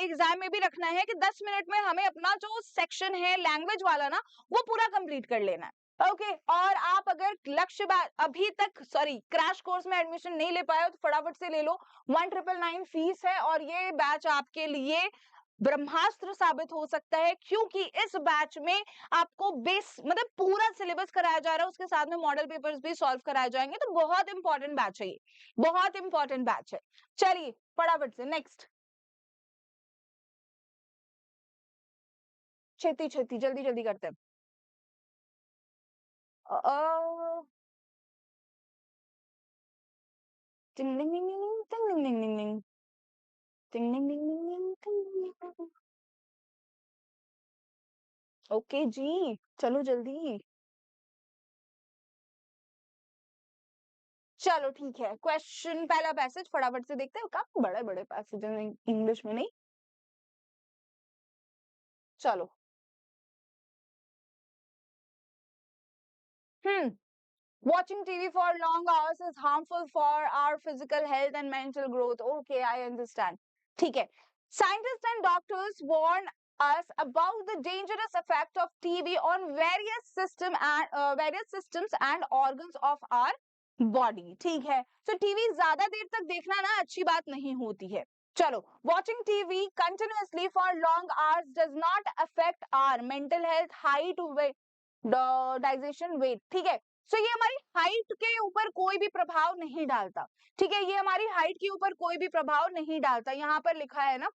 एग्जाम में भी रखना है कि 10 मिनट में हमें अपना जो सेक्शन है लैंग्वेज वाला ना, वो पूरा कंप्लीट कर लेना है। ओके, और आप अगर लक्ष्य अभी तक क्रैश कोर्स में एडमिशन नहीं ले पाए हो तो फटाफट से ले लो। 1999 फीस है और ये बैच आपके लिए ब्रह्मास्त्र साबित हो सकता है, क्योंकि इस बैच में आपको बेस मतलब पूरा सिलेबस कराया जा रहा है, उसके साथ में मॉडल पेपर्स भी सॉल्व कराए जाएंगे, तो बहुत इंपॉर्टेंट बैच है ये, बहुत इंपॉर्टेंट बैच है। चलिए फटाफट से नेक्स्ट, छेती छेती जल्दी जल्दी करते हैं। टिंग टिंग टिंग टिंग टिंग टिंग टिंग टिंग टिंग टिंग टिंग टिंग टिंग टिंग। ओके जी, चलो जल्दी, चलो ठीक है। क्वेश्चन पहला पैसेज फटाफट से देखते हैं, काफी बड़े बड़े पैसेज हैं इंग्लिश में, नहीं? चलो, watching TV for long hours is harmful for our physical health and mental growth. Okay, I understand. ठीक है, scientists and doctors warn us about the dangerous effect of TV on various systems and organs of our body. ठीक है, so TV ज्यादा देर तक देखना ना अच्छी बात नहीं होती है। चलो, watching TV continuously for long hours does not affect our mental health, height, weight, digestion, weight. ठीक है, सो ये हमारी हाइट के ऊपर कोई भी प्रभाव नहीं डालता। ठीक है, ये हमारी हाइट के ऊपर कोई भी प्रभाव नहीं डालता, यहाँ पर लिखा है ना।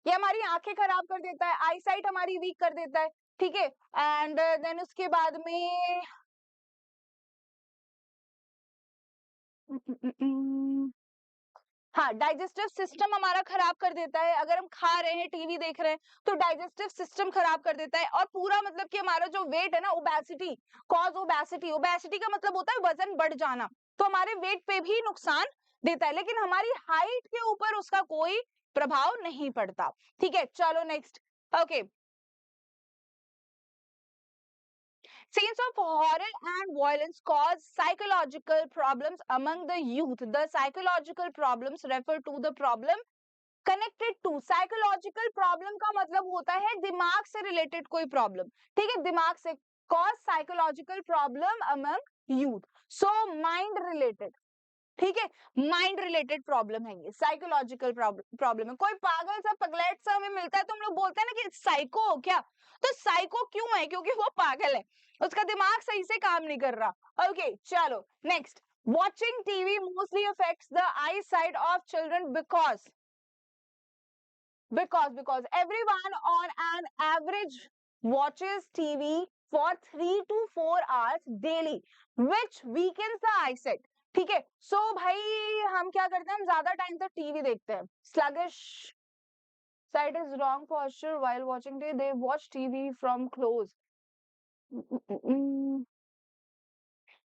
ये हमारी आंखें खराब कर देता है, आई साइट हमारी वीक कर देता है। ठीक है, एंड देन उसके बाद में हाँ, डाइजेस्टिव सिस्टम हमारा खराब कर देता है। अगर हम खा रहे हैं, टीवी देख रहे हैं, तो डाइजेस्टिव सिस्टम खराब कर देता है। और पूरा मतलब कि हमारा जो वेट है ना, ओबेसिटी, कॉज ओबेसिटी, ओबेसिटी का मतलब होता है वजन बढ़ जाना, तो हमारे वेट पे भी नुकसान देता है, लेकिन हमारी हाइट के ऊपर उसका कोई प्रभाव नहीं पड़ता। ठीक है, चलो next. Okay, scenes of horror and violence cause psychological problems among the youth. The psychological problems refer to the problem connected to. Psychological problem का मतलब होता है दिमाग से रिलेटेड कोई प्रॉब्लम। ठीक है, दिमाग से, cause psychological problem among youth, so mind related. ठीक है, माइंड रिलेटेड प्रॉब्लम है ये, साइकोलॉजिकल प्रॉब्लम है। कोई पागल सा पगलेट सा हमें मिलता है तो हम लोग बोलते हैं ना कि साइको हो क्या, तो साइको क्यों है? क्योंकि वो पागल है, उसका दिमाग सही से काम नहीं कर रहा। ओके, चलो next. Watching TV mostly affects the I site of children because everyone on an average watches TV for 3 to 4 hours daily, which weakens the eyesight. ठीक है, so भाई हम क्या करते हैं, हम ज्यादा टाइम तक टीवी देखते हैं. Sluggish sight is wrong posture while watching TV. They watch TV from close.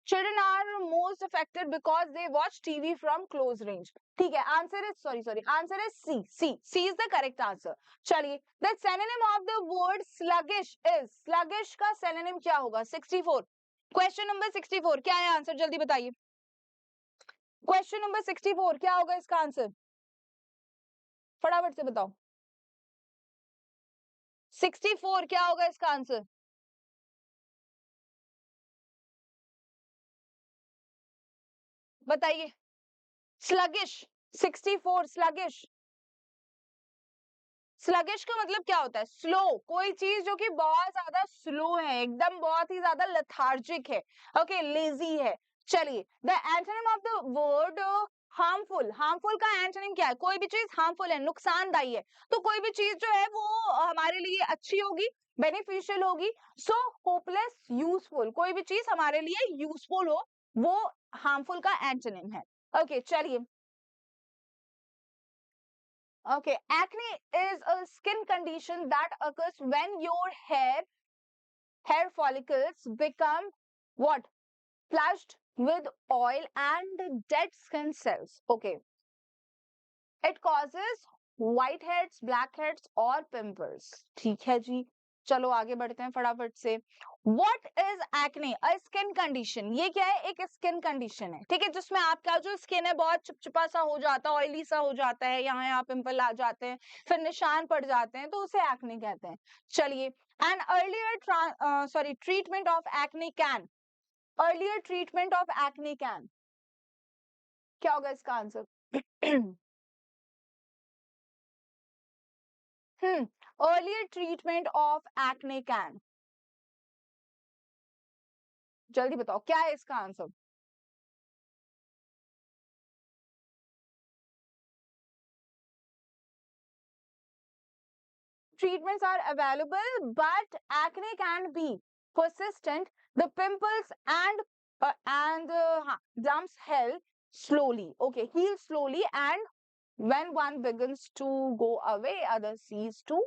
Children are most affected because they watch TV from close range. ठीक है, answer is answer is C is the correct answer. चलिए, the synonym of the word sluggish is, sluggish का synonym क्या होगा? 64. Question number 64 क्या है answer, जल्दी बताइए. Question number 64 क्या होगा इसका आंसर, फटाफट से बताओ. 64 क्या होगा इसका आंसर? बताइए. Sluggish, 64 sluggish. स्लगिश का मतलब क्या होता है? स्लो, कोई चीज जो कि बहुत ज्यादा स्लो है, एकदम बहुत ही ज्यादा लेथार्जिक है. ओके, लेजी है. चलिए, the antonym of the word harmful. Harmful का एंटोनिम क्या है? कोई भी चीज हार्मफुल है, नुकसानदायी है, तो कोई भी चीज जो है वो हमारे लिए अच्छी होगी, बेनिफिशियल होगी. सो होपलेस, यूजफुल, कोई भी चीज हमारे लिए यूजफुल हो, वो हार्मफुल का एंटोनिम है. ओके, चलिए. Okay, acne is a skin condition that occurs when your hair follicles become what? Flushed with oil and dead skin cells. Okay. It causes whiteheads, blackheads और pimples. ठीक है जी. चलो आगे बढ़ते हैं फटाफट से. What is acne? A skin condition. ये क्या है? एक स्किन कंडीशन है, ठीक है, जिसमें आपका जो स्किन है बहुत चिपचिपा सा हो जाता है, ऑयली सा हो जाता है, यहाँ पिंपल आ जाते हैं, फिर निशान पड़ जाते हैं, तो उसे एक्ने कहते हैं. चलिए, an earlier treatment of acne can. Earlier treatment of acne can. क्या होगा इसका answer? Earlier treatment of acne can. जल्दी बताओ क्या है इसका answer. Treatments are available, but acne can be persistent. The pimples and lumps heal slowly. Okay, heal slowly, and when one begins to go away, others cease to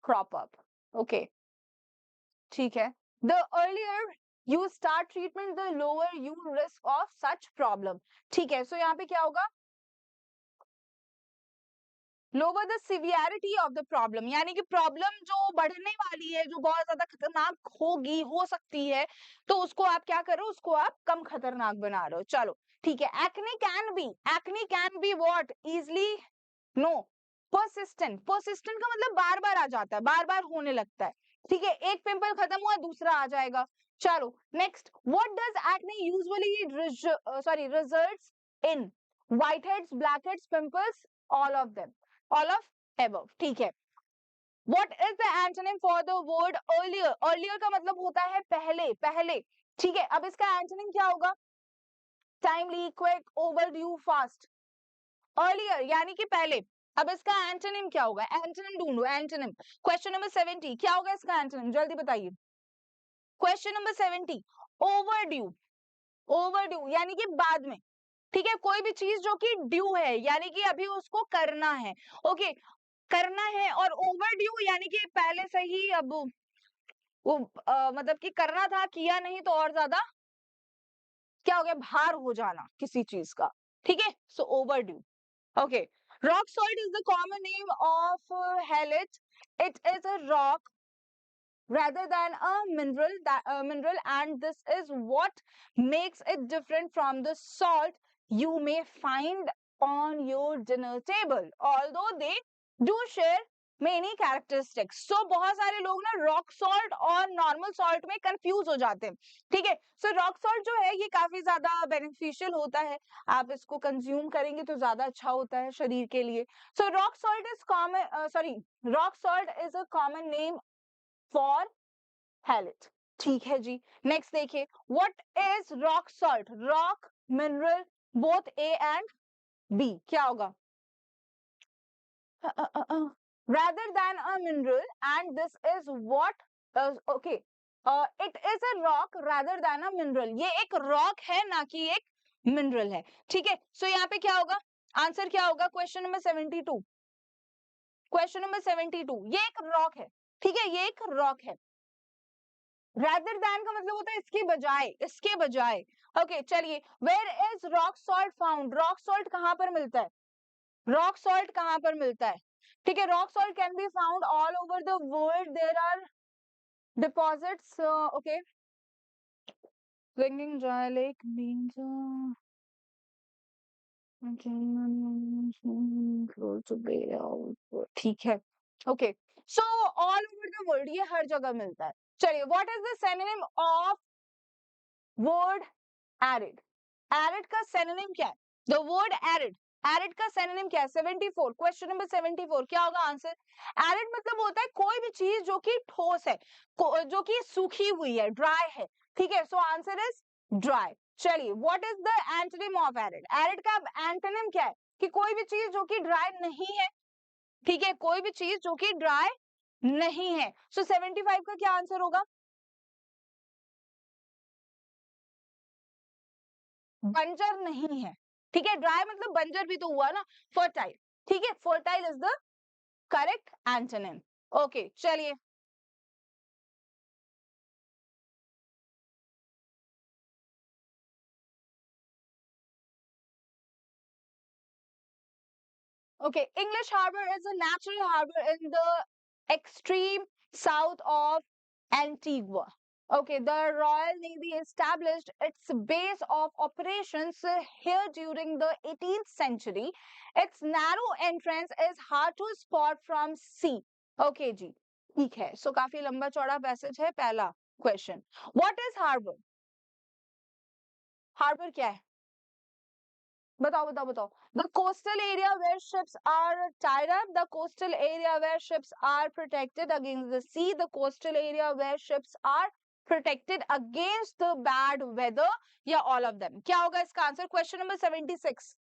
crop up. Okay, ठीक है. The earlier you start treatment, the lower you risk of such problem. ठीक है, so यहाँ पे क्या होगा? Lower the severity of the problem, यानी कि प्रॉब्लम जो बढ़ने वाली है, जो बहुत ज्यादा खतरनाक होगी, हो सकती है, तो उसको आप क्या कर रहे हो? उसको आप कम खतरनाक बना रहे हो. चलो ठीक है. acne can be what? Easily, no, persistent. persistent का मतलब बार बार आ जाता है, बार बार होने लगता है. ठीक है, एक पिंपल खत्म हुआ, दूसरा आ जाएगा. चलो next. what does acne usually results in? whiteheads, blackheads, pimples, all of them, all of above. ठीक है. what is the antonym for the word earlier? earlier का मतलब होता है पहले, पहले. ठीक है, अब इसका एंटोनिम क्या होगा? timely, quick, overdue, fast. earlier यानी कि पहले. अब इसका एंटोनिम क्या होगा? एंटोनिम ढूंढो, एंटोनिम. क्वेश्चन नंबर 70 क्या होगा इसका एंटोनिम, जल्दी बताइए. Question number 70, overdue. ओवरड्यू यानी कि बाद में. ठीक है, कोई भी चीज जो कि ड्यू है, यानी कि अभी उसको करना है. ओके, करना है. और ओवरड्यू यानी कि पहले से ही अब वो मतलब कि करना था, किया नहीं, तो और ज्यादा क्या हो गया? भार हो जाना किसी चीज का. ठीक है, so overdue. Okay, rock salt is the common name of halite. It is a rock rather than a mineral, and this is what makes it different from the salt you may find on your dinner table, although they do share many characteristics. So बहुत सारे लोग ना rock salt और normal salt में confuse हो जाते हैं. ठीक है, सो रॉक सॉल्ट जो है ये काफी ज्यादा बेनिफिशियल होता है, आप इसको कंज्यूम करेंगे तो ज्यादा अच्छा होता है शरीर के लिए. So rock salt is rock salt is a common name for halite. ठीक है जी. नेक्स्ट देखिए, what is rock salt? Rock, mineral, both A and B. क्या होगा? rather than a mineral, and this is what okay, it is a rock rather than a mineral, ये एक rock है ना कि एक मिनरल है, ठीक है। सो यहाँ पे क्या होगा, आंसर क्या होगा, क्वेश्चन नंबर 72, क्वेश्चन नंबर 72, ये एक रॉक है, ठीक है, ये एक रॉक है। rather than का मतलब होता है इसके बजाय, इसके बजाय। ओके चलिए, where is rock salt found, rock salt कहाँ पर मिलता है, रॉक सॉल्ट कहाँ पर मिलता है, ठीक है। Rock salt can be found all over the world, there are deposits, okay, Swinging dry lake means close to bay out, ठीक है, okay. So all over the world, ये हर जगह मिलता है। चलिए, what is the synonym of word arid, arid का synonym क्या है, द वर्ड एरिड, एरिड का सिनोनिम क्या है, 74, क्वेश्चन नंबर 74 क्या होगा आंसर। एरिड मतलब होता है कोई भी चीज जो कि ठोस है, जो कि सूखी हुई है, ड्राई है, ठीक है। So answer is dry. चलिए, what is the antonym of arid, arid का एंटोनिम क्या है, कि कोई भी चीज जो कि ड्राई नहीं है, ठीक है, कोई भी चीज जो कि ड्राई नहीं है। सो 75 का क्या आंसर होगा, बंजर नहीं है, ठीक है, ड्राई मतलब बंजर भी तो हुआ ना, फर्टाइल, ठीक है, fertile is the correct antonym. Okay चलिए, okay, English Harbor is a natural harbor in the extreme south of Antigua. Okay, the Royal Navy established its base of operations here during the 18th century. Its narrow entrance is hard to spot from sea. Okay जी, ठीक है। So काफी लंबा चौड़ा passage है। पहला question, What is harbor? Harbor क्या है? बताओ बताओ बताओ। The coastal area where ships are tied up, the coastal area where ships are protected against the sea, the coastal area where ships are protected against the bad weather, या all of them। क्या होगा इसका answer, question number 76,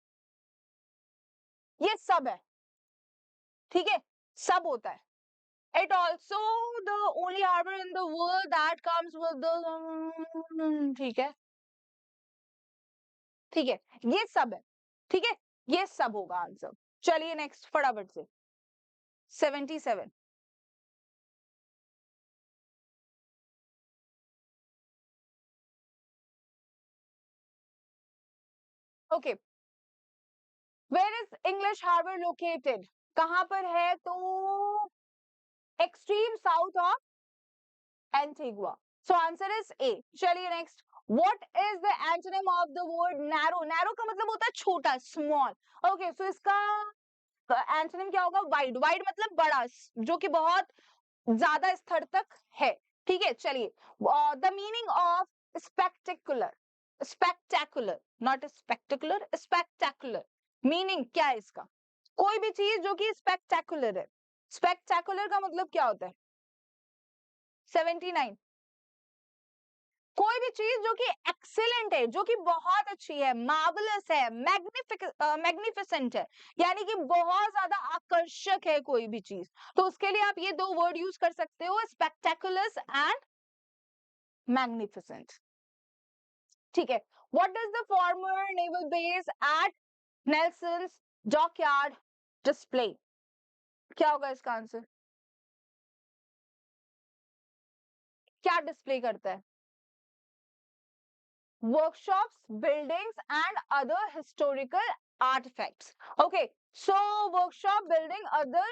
ये सब है, ठीक है, सब होता है। It also the only harbor in the world that comes with the, ठीक है, ठीक है, ये सब है, ठीक है, ये सब होगा आंसर। चलिए नेक्स्ट फटाफट से, 77, okay, where is English harbour located, कहां पर है, तो extreme south of Antigua. So answer is A. चलिए next, what is the antonym of the word narrow, narrow का मतलब होता है छोटा, स्मॉल, ओके। सो इसका एंटोनिम क्या होगा, वाइड, वाइड मतलब बड़ा, जो कि बहुत ज्यादा स्तर तक है, ठीक है। चलिए, the meaning of spectacular, spectacular not spectacular, spectacular meaning क्या है इसका, कोई भी चीज जो कि स्पेक्टेकुलर है, स्पेक्टेकुलर का मतलब क्या होता है, 79, कोई भी चीज जो कि एक्सीलेंट है, जो कि बहुत अच्छी है, मार्वलस है, मैग्निफिसेंट है, यानी कि बहुत ज्यादा आकर्षक है कोई भी चीज, तो उसके लिए आप ये दो वर्ड यूज कर सकते हो, स्पेक्टेकुलस एंड मैग्निफिसेंट, ठीक है। What is the former naval base at Nelson's dockyard display, क्या होगा इसका आंसर, क्या डिस्प्ले करता है, workshops, buildings and other historical artifacts. Okay, so workshop, building, other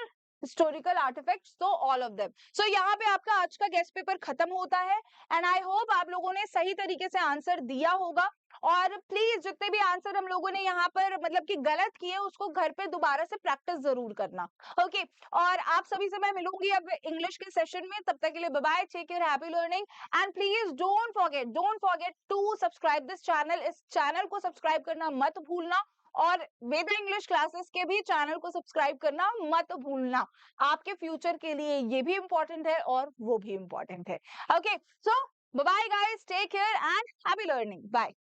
historical artifacts, so all of them. So यहाँ पे आपका आज का गेस्ट पेपर खत्म होता है एंड आई होप आप लोगों ने सही तरीके से आंसर दिया होगा, और प्लीज जितने भी आंसर हम लोगों ने यहाँ पर मतलब कि गलत किए उसको घर पे दोबारा से प्रैक्टिस जरूर करना, ओके। और आप सभी से मैं मिलूंगी अब इंग्लिश के सेशन में, तब तक के लिए bye bye, take care, happy learning and please don't forget to subscribe this channel, इस चैनल को सब्सक्राइब करना मत भूलना, और वेदा इंग्लिश क्लासेस के भी चैनल को सब्सक्राइब करना मत भूलना, आपके फ्यूचर के लिए ये भी इंपॉर्टेंट है और वो भी इंपॉर्टेंट है, okay. So bye bye guys, take care and happy learning, bye.